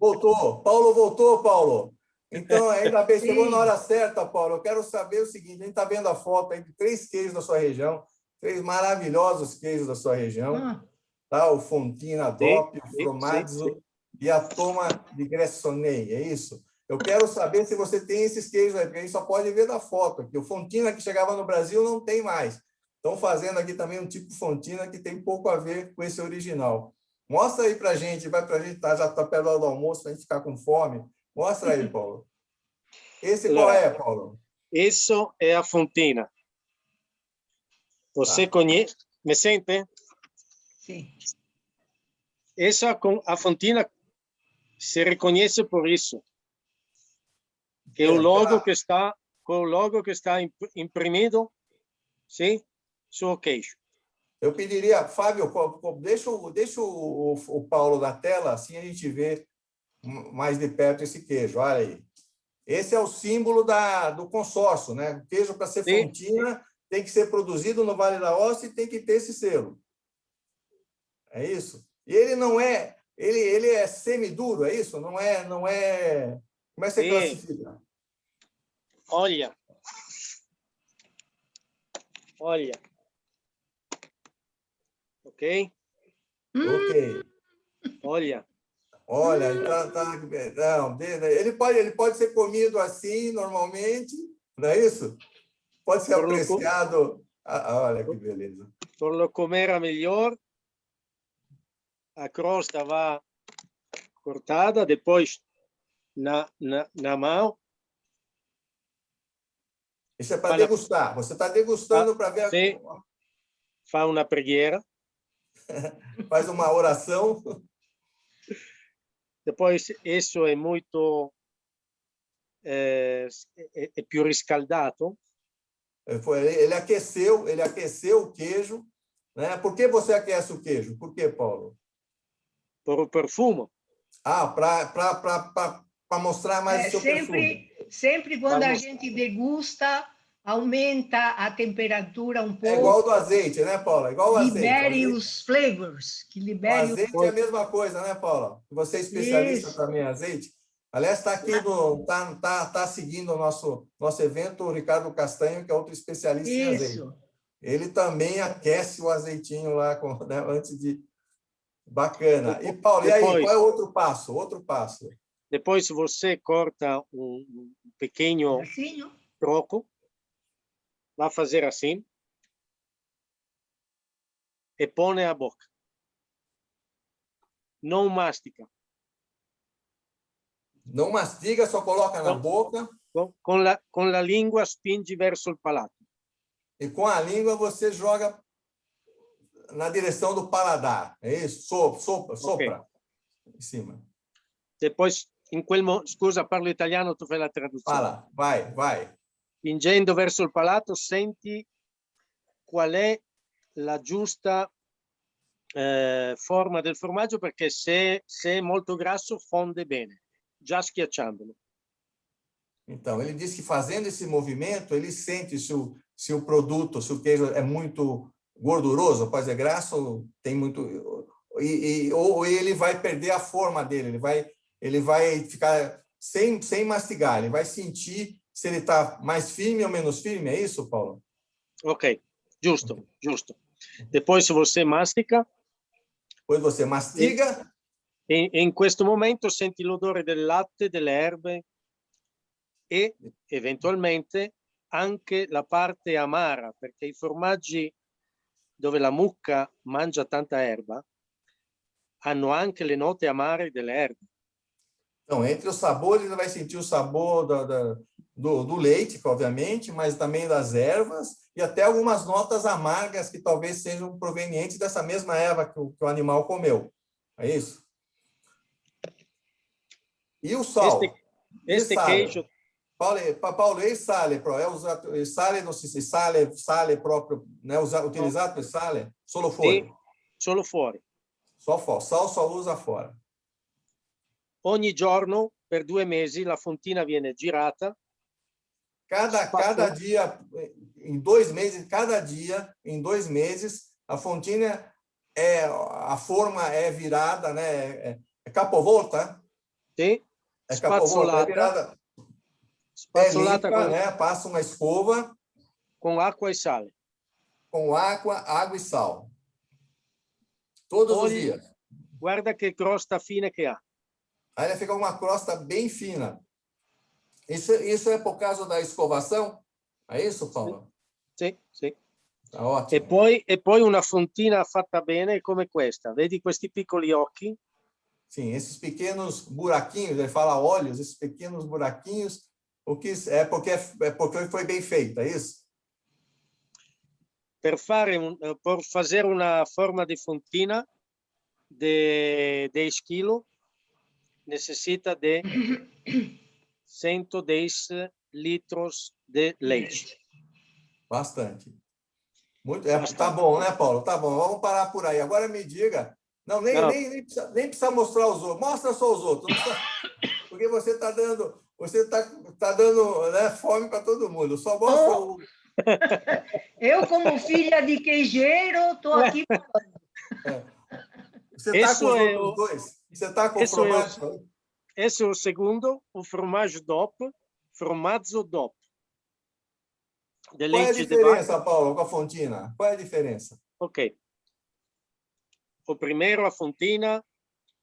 A: Voltou. Paulo voltou, Paulo. Então, ainda bem, chegou na hora certa, Paulo. Eu quero saber o seguinte, a gente está vendo a foto aí de 3 queijos da sua região, 3 maravilhosos queijos da sua região. Tá? O Fontina DOP, o Fromazzo e a Toma di Gressonei, é isso? Eu quero saber se você tem esses queijos aí, porque a gente só pode ver da foto aqui. O Fontina que chegava no Brasil não tem mais. Estão fazendo aqui também um tipo Fontina que tem pouco a ver com esse original. Mostra aí para a gente, já está perto do almoço, para a gente ficar com fome. Mostra aí, Paulo. Esse qual é, Paulo?
D: Isso é a Fontina. Você conhece? Me sente?
C: Sim.
D: Essa a Fontina se reconhece por isso. Que o logo que está imprimido, sim, sobre o queijo.
A: Eu pediria, Fábio, deixa o Paulo na tela, assim a gente vê mais de perto esse queijo. Olha aí. Esse é o símbolo do consórcio, né? O queijo, para ser Fontina, tem que ser produzido no Vale da Ostra e tem que ter esse selo. É isso? E ele não é... Ele é semiduro, é isso? Não é... Como é que você classifica?
D: Olha. Ok?
A: Ok.
D: Olha,
A: não, ele pode ser comido assim, normalmente, não é isso? Pode ser apreciado. Olha que beleza.
D: Por lo comer melhor, a crosta vai cortada, depois na mão.
A: Isso é para degustar. Você está degustando para ver.
D: Sim. Faz uma pregueira.
A: Faz uma oração.
D: Depois, isso é muito è più riscaldato.
A: Ele aqueceu o queijo, né? Por que você aquece o queijo? Por que, Paulo?
D: Per il profumo.
A: Ah, para mostrar mais o seu perfume.
C: Sempre quando a gente degusta, aumenta a temperatura um pouco.
A: É igual do azeite, né, Paula? Igual o azeite.
C: Libere os flavors. Que libere
A: o azeite é a mesma coisa, né, Paula? Você é especialista também em azeite. Aliás, está aqui tá seguindo o nosso evento o Ricardo Castanho, que é outro especialista em azeite. Ele também aquece o azeitinho lá né, antes de... Bacana. E, Paulo, e aí, qual é o outro passo?
D: Depois você corta um pequeno troco, vai fazer assim, e põe a boca. Não mastica.
A: Não mastiga, só coloca na boca.
D: Com a língua spinge verso o palato.
A: E com a língua você joga na direção do paladar. É isso? Sopra. Okay. Em cima.
D: Depois, scusa, parlo italiano, tu fai la traduzione.
A: Fala, vai.
D: Spingendo verso il palato, senti qual è la giusta forma del formaggio, perché se è molto grasso fonde bene, già schiacciandolo.
A: Então, ele diz que fazendo esse movimento, ele sente se o produto, se o queijo é muito gorduroso, pode ser grasso, tem muito... ou ele vai perder a forma dele, ele vai ficar sem mastigar, ele vai sentir se ele está mais firme ou menos firme, é isso, Paulo?
D: Ok, giusto. Depois, se você mastica...
A: Depois você mastiga...
D: In questo momento senti l'odore del latte, delle erbe e eventualmente anche la parte amara, perché i formaggi dove la mucca mangia tanta erba hanno anche le note amare delle erbe.
A: Então, entre os sabores, ele vai sentir o sabor do leite, obviamente, mas também das ervas e até algumas notas amargas que talvez sejam provenientes dessa mesma erva que o animal comeu. É isso? E o sal?
D: Este queijo...
A: Paulo, e il sale? È usato il sale, non si sale proprio, né? Utilizzato il sale? Solo fuori?
D: Sì, solo fuori.
A: Sal só usa fora.
D: Ogni giorno, per 2 mesi, la fontina viene girata.
A: Cada dia, em 2 meses, em 2 meses, a fontina a forma é virada, né? É capovolta?
D: Sim.
A: É capovolta, é virada.
D: Spazzolata
A: limpa, né? Passa uma escova.
D: Com água e sal.
A: Com água e sal. Todos os dias.
D: Guarda che crosta fine che ha.
A: Aí fica uma crosta bem fina. Isso é por causa da escovação? É isso, Paulo?
D: Sì.
A: Tá ótimo.
D: E poi una fontina fatta bene come questa. Vedi questi piccoli occhi?
A: Sim, esses pequenos buraquinhos, ele fala olhos, esses pequenos buraquinhos, porque foi bem feita, é isso?
D: Per fazer una forma di fontina de esquilo, necessita de 110 litros de leite.
A: Bastante. Tá bom, né, Paulo? Tá bom, vamos parar por aí. Agora me diga... Não, nem precisa mostrar os outros. Mostra só os outros. Porque você está dando, né, fome para todo mundo. Só mostra o...
C: Eu, como filha de queijeiro, estou aqui falando.
A: Você está com os outros dois? Você está com o formaggio?
D: Esse é o segundo, o formaggio DOP, formaggio DOP.
A: Qual é a diferença, Paulo, com a fontina? Qual é a diferença?
D: Ok. O primeiro, a fontina,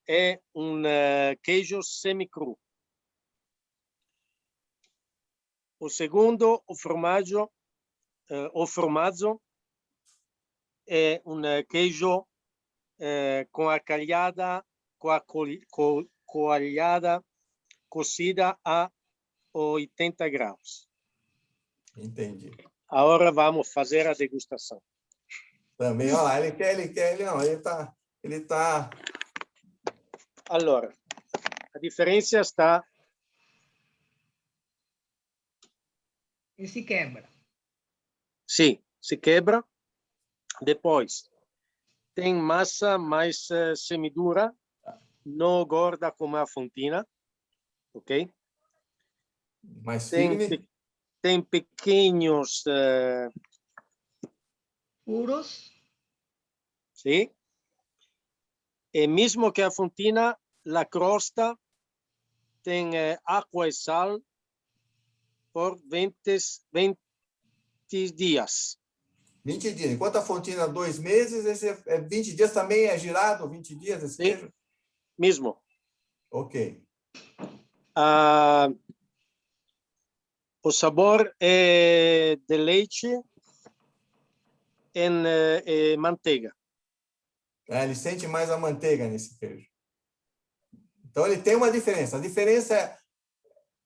D: è un queijo semicru. O segundo, o formaggio è un queijo com a coalhada cozida a 80 graus.
A: Entendi.
D: Agora vamos fazer a degustação.
A: Também, olha lá, ele tá...
D: Allora, a differenza sta
C: E se quebra.
D: Sim, se quebra. Depois, tem massa mais semidura, não gorda como a fontina, ok?
A: Mais firme.
D: Tem pequenos,
C: Furos.
D: sim? E mesmo que a fontina, a crosta tem água e sal por 20 dias.
A: 20 dias. Enquanto a fontina 2 meses, esse 20 dias também é girado, 20 dias esse
D: Sim,
A: queijo?
D: mesmo.
A: Ok.
D: O sabor é de leite e manteiga.
A: Ele sente mais a manteiga nesse queijo. Então, ele tem uma diferença. A diferença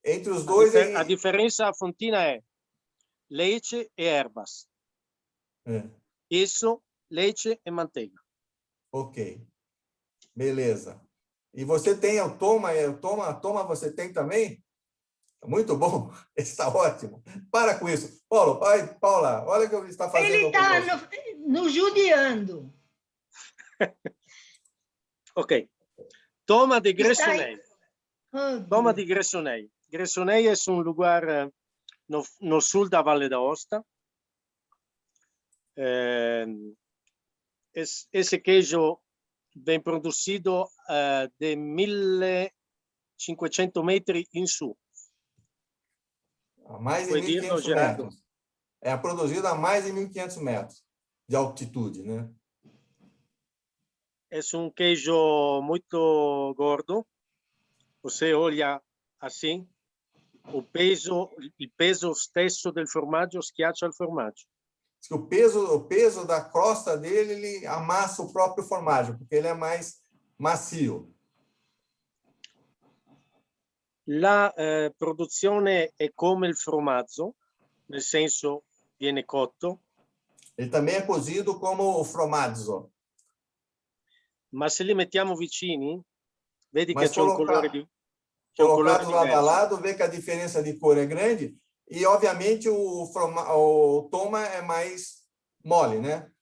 A: entre os dois
D: A diferença a fontina é leite e ervas. Isso, leite e manteiga.
A: Ok. Beleza. E você tem o toma você tem também? Muito bom. Está ótimo. Para com isso. Paula, olha o que ele está fazendo.
C: Ele está nos judiando.
D: Ok. Toma de Gressonei.
C: Toma
D: de Gressonei. Gressonei é lugar no sul da Valle d'Aosta. Esse queijo vem produzido de 1500 metri in su.
A: A mais de 1.500 metros. É produzido a mais de 1.500 metros de altitude, né?
D: É queijo muito gordo. Você olha assim, o peso stesso del formaggio schiaccia il formaggio.
A: O peso da crosta dele, ele amassa o próprio formaggio, porque ele é mais macio.
D: La produzione è come il formaggio, nel senso viene cotto.
A: Ele também é cozido como o formaggio.
D: Ma se li mettiamo vicini, vedi
A: Mas
D: che c'è un colore
A: colocado lado a
D: diverso.
A: lado, vê que a diferença de cor é grande e, obviamente, o toma é mais mole, né?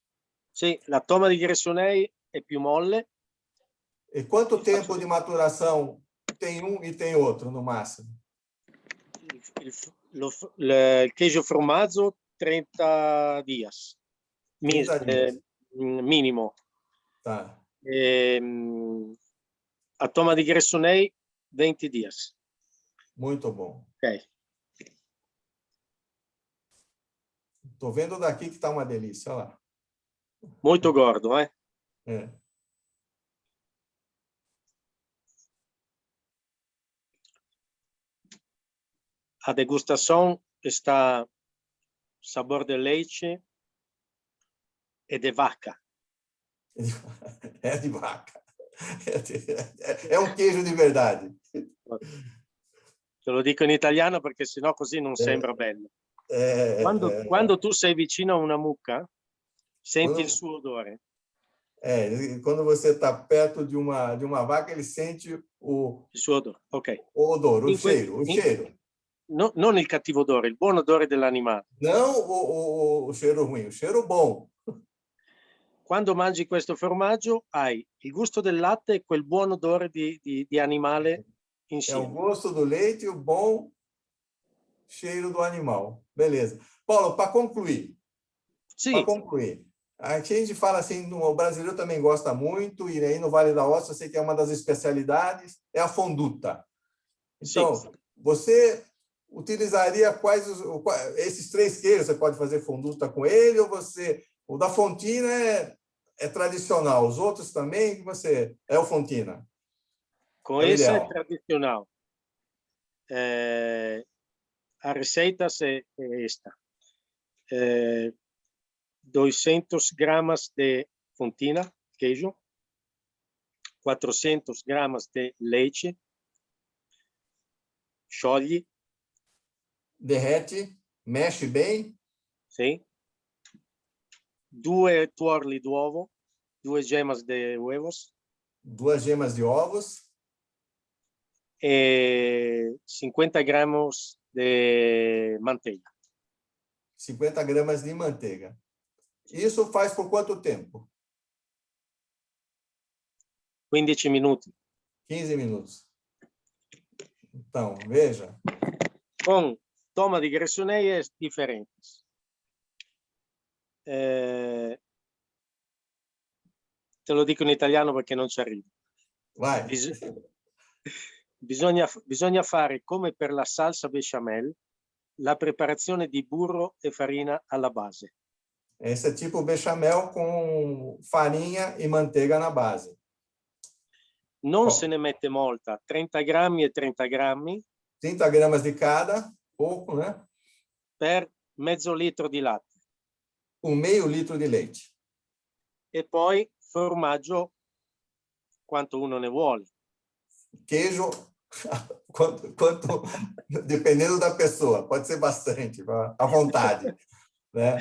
D: Sì, la toma di Gressonei è più molle.
A: E quanto tempo de maturação tem um e tem outro, no máximo?
D: Il queijo formaggio 30 dias.
A: 30 dias.
D: Minimo.
A: Tá.
D: A toma di Gressonei 20 dias.
A: Muito bom.
D: Ok.
A: Estou vendo daqui que está uma delícia, olha lá.
D: Muito gordo, eh?
A: É.
D: A degustação está sabor de leite e de vaca.
A: É de vaca. É um queijo de verdade.
D: Te lo dico in italiano perché sennò così non sembra bello. Quando tu sei vicino a una mucca, senti il suo odore.
A: Quando você está perto de uma vaca, ele sente o
D: suo odore, ok.
A: O odor, o cheiro.
D: No, non il cattivo odore, il buon odore dell'animale.
A: Não o cheiro ruim, o cheiro bom.
D: Quando mangi questo formaggio hai il gusto del latte e quel buon odore di animale insieme.
A: É o gosto do leite e o bom cheiro do animal. Beleza. Paulo, para concluir.
D: Sim.
A: Para concluir. A gente fala assim, o brasileiro também gosta muito, e aí no Vale d'Aosta eu sei que é uma das especialidades, é a fonduta. Então, sim, você utilizaria esses 3 queijos? Você pode fazer fonduta com ele, ou o da fontina é tradicional, os outros também, é o fontina?
D: Com esse é tradicional. A receita é esta. 200 gramas de fontina, queijo, 400 gramas de leite, sciogli,
A: derrete, mexe bem,
D: sim, 2 tuorli d'uovo, 2 gemas de huevos,
A: 2 gemas de ovos,
D: e 50 gramos de manteiga.
A: 50 gramas de manteiga. Isso faz por quanto tempo?
D: 15 minuti.
A: 15 minutos. Então, veja.
D: Con toma di grassonerie differenti. Te lo dico in italiano perché non ci arrivo.
A: Vai.
D: Bisogna fare come per la salsa bechamel, la preparazione di burro e farina alla base.
A: Esse é tipo bechamel com farinha e manteiga na base.
D: Non se ne mette molta, 30 grammi e 30 grammi.
A: 30 gramas de cada, pouco, né?
D: Per mezzo litro di latte.
A: Com meio litro di leite.
D: E poi formaggio quanto uno ne vuole.
A: Queijo, quanto dependendo da pessoa, pode ser bastante, à vontade, né?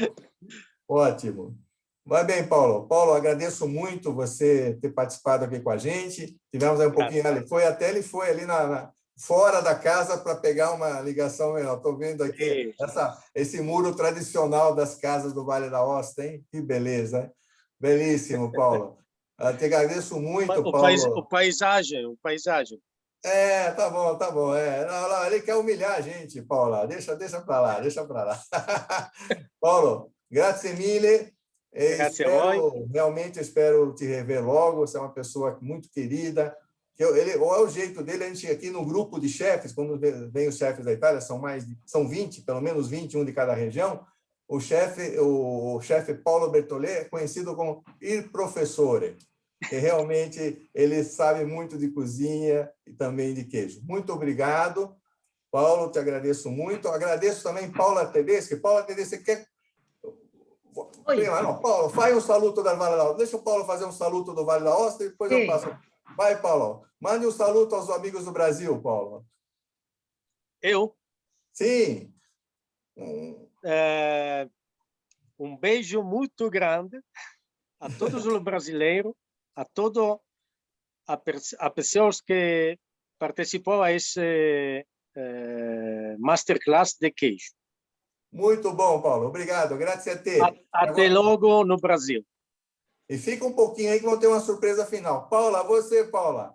A: Ótimo. Vai bem, Paulo. Paulo, agradeço muito você ter participado aqui com a gente. Tivemos aí um pouquinho, ele foi ali fora da casa para pegar uma ligação melhor. Estou vendo aqui esse muro tradicional das casas do Vale da Osta, hein? Que beleza, hein? Belíssimo, Paulo. Eu te agradeço muito, Paulo.
D: O paisagem.
A: Tá bom. Não, ele quer humilhar a gente, Paulo. Deixa para lá. Paulo, grazie mille. Realmente espero te rever logo. Você é uma pessoa muito querida. Ou é o jeito dele, a gente aqui no grupo de chefes, quando vem os chefes da Itália, são 20, pelo menos 21 de cada região. O chefe Paulo Bertollet é conhecido como il professore, que realmente ele sabe muito de cozinha e também de queijo. Muito obrigado, Paulo, te agradeço muito. Agradeço também Paula Tedeschi. Paula Tedeschi, quer... Não, Paulo, faz um saluto do Vale da Osta. Deixa o Paulo fazer um saluto do Vale da Osta e depois eu passo. Vai, Paulo. Mande um saluto aos amigos do Brasil, Paulo.
D: Eu?
A: Sim.
D: Um beijo muito grande a todos os brasileiros, a pessoas que participou a esse masterclass de queijo.
A: Muito bom, Paulo. Obrigado. Grazie a te.
D: Até logo no Brasil.
A: E fica um pouquinho aí que vão ter uma surpresa final. Paula, você, Paula.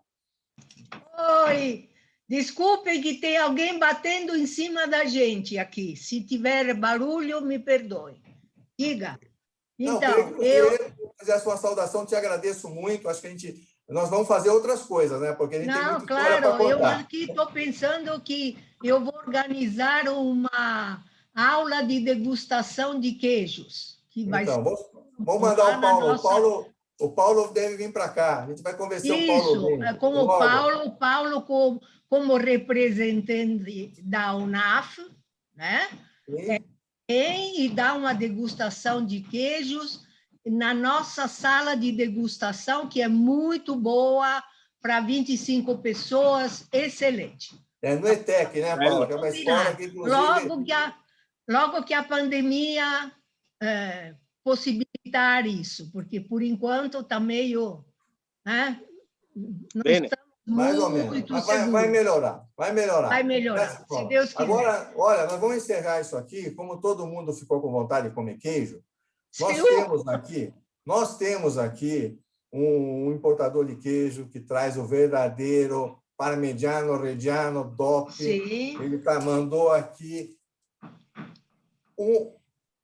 C: Oi. Desculpem que tem alguém batendo em cima da gente aqui. Se tiver barulho, me perdoe. Diga. Então,
A: eu fazer a sua saudação, te agradeço muito. Acho que nós vamos fazer outras coisas, né? Porque a gente tem muita história para contar.
C: Eu aqui estou pensando que eu vou organizar uma aula de degustação de queijos. Que vai ser...
A: Vamos mandar o Paulo. O Paulo deve vir para cá. A gente vai convencer o Paulo.
C: Isso, com o Paulo como representante da UNAF, né? E dá uma degustação de queijos na nossa sala de degustação, que é muito boa, para 25 pessoas, excelente.
A: É no ETEC, né, Paulo? Que é uma escola que, inclusive...
C: Logo que a pandemia possibilitar isso, porque, por enquanto, está meio... Né? Não estamos
A: mais ou menos. Mas vai melhorar. Vai melhorar,
C: se Deus quiser.
A: Agora, olha, nós vamos encerrar isso aqui. Como todo mundo ficou com vontade de comer queijo, nós temos aqui um importador de queijo que traz o verdadeiro Parmigiano Reggiano DOP.
C: Sim.
A: Ele mandou aqui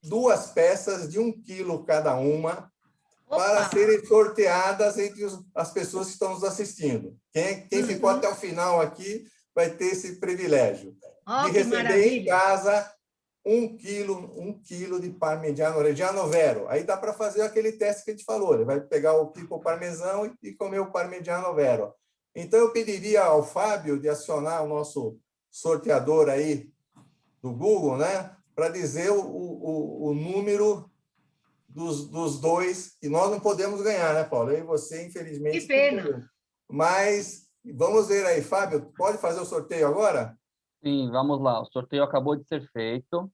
A: 2 peças de 1 quilo cada uma, para serem sorteadas entre as pessoas que estão nos assistindo. Quem ficou até o final aqui vai ter esse privilégio de receber em casa 1 quilo de Parmigiano Reggiano Vero. Aí dá para fazer aquele teste que a gente falou. Ele vai pegar o tipo parmesão e comer o Parmigiano Vero. Então, eu pediria ao Fábio de acionar o nosso sorteador aí do Google, né, para dizer o número dos 2, e nós não podemos ganhar, né, Paulo? Eu e você, infelizmente.
C: Que pena.
A: Mas vamos ver aí, Fábio, pode fazer o sorteio agora?
E: Sim, vamos lá. O sorteio acabou de ser feito.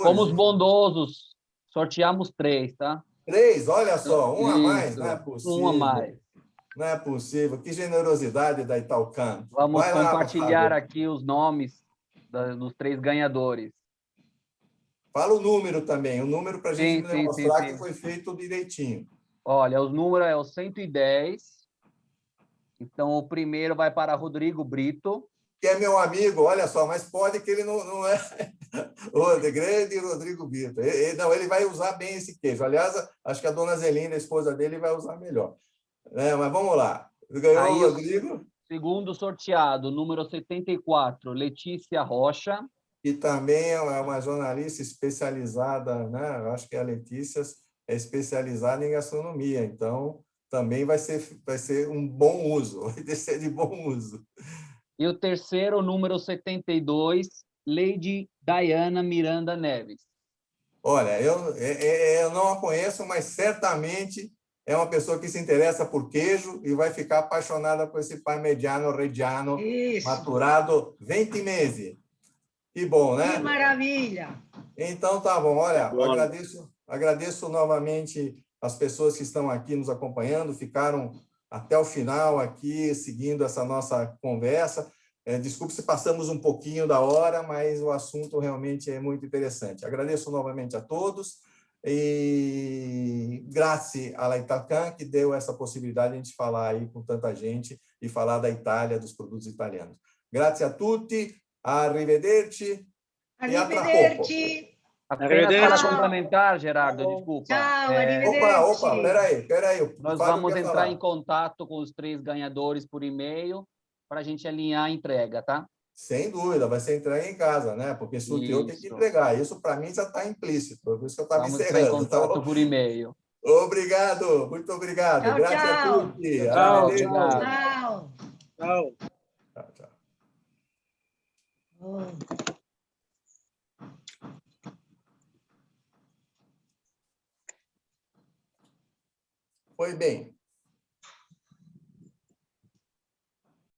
E: Fomos bondosos, sorteamos 3, tá?
A: 3, olha só, um a mais, não é possível.
E: Um a mais.
A: Não é possível, que generosidade da Italcan.
E: Vamos compartilhar aqui os nomes dos 3 ganhadores.
A: Fala o número também, o número para a gente
E: Sim,
A: demonstrar
E: sim.
A: que foi feito direitinho.
E: Olha, os números é o 110. Então, o primeiro vai para Rodrigo Brito.
A: Que é meu amigo, olha só, mas pode que ele não é o grande Rodrigo Brito. Não, ele vai usar bem esse queijo. Aliás, acho que a dona Zelina, a esposa dele, vai usar melhor. Mas vamos lá. Ganhou
E: Aí,
A: o Rodrigo.
E: Segundo sorteado, número 74, Letícia Rocha.
A: E também é uma jornalista especializada, né? Eu acho que a Letícia é especializada em gastronomia, então também vai ser um bom uso, vai ser de bom uso.
E: E o terceiro, número 72, Lady Diana Miranda Neves.
A: Olha, eu não a conheço, mas certamente é uma pessoa que se interessa por queijo e vai ficar apaixonada por esse Parmigiano Reggiano maturado 20 meses. Que bom, né?
C: Que maravilha!
A: Então, tá bom. Olha, eu agradeço novamente as pessoas que estão aqui nos acompanhando, ficaram até o final aqui, seguindo essa nossa conversa. Desculpe se passamos um pouquinho da hora, mas o assunto realmente é muito interessante. Agradeço novamente a todos e grazie alla Italcan, que deu essa possibilidade de a gente falar aí com tanta gente e falar da Itália, dos produtos italianos. Grazie a tutti, arrivederci.
C: Arrivederci.
E: Apenas para complementar, Gerardo, desculpa.
C: Tchau, arrivederci.
A: Opa, peraí.
E: Nós vamos entrar em contato com os 3 ganhadores por e-mail para a gente alinhar a entrega, tá?
A: Sem dúvida, vai ser entregue em casa, né? Porque sorteio tem que entregar. Isso, para mim, já está implícito. Por isso que eu estava encerrando.
E: Vamos entrar em contato por e-mail.
A: Obrigado, muito obrigado.
C: Tchau,
A: Grazie a tutti.
D: Tchau,
C: tchau.
D: Tchau.
A: Tchau. Foi bem.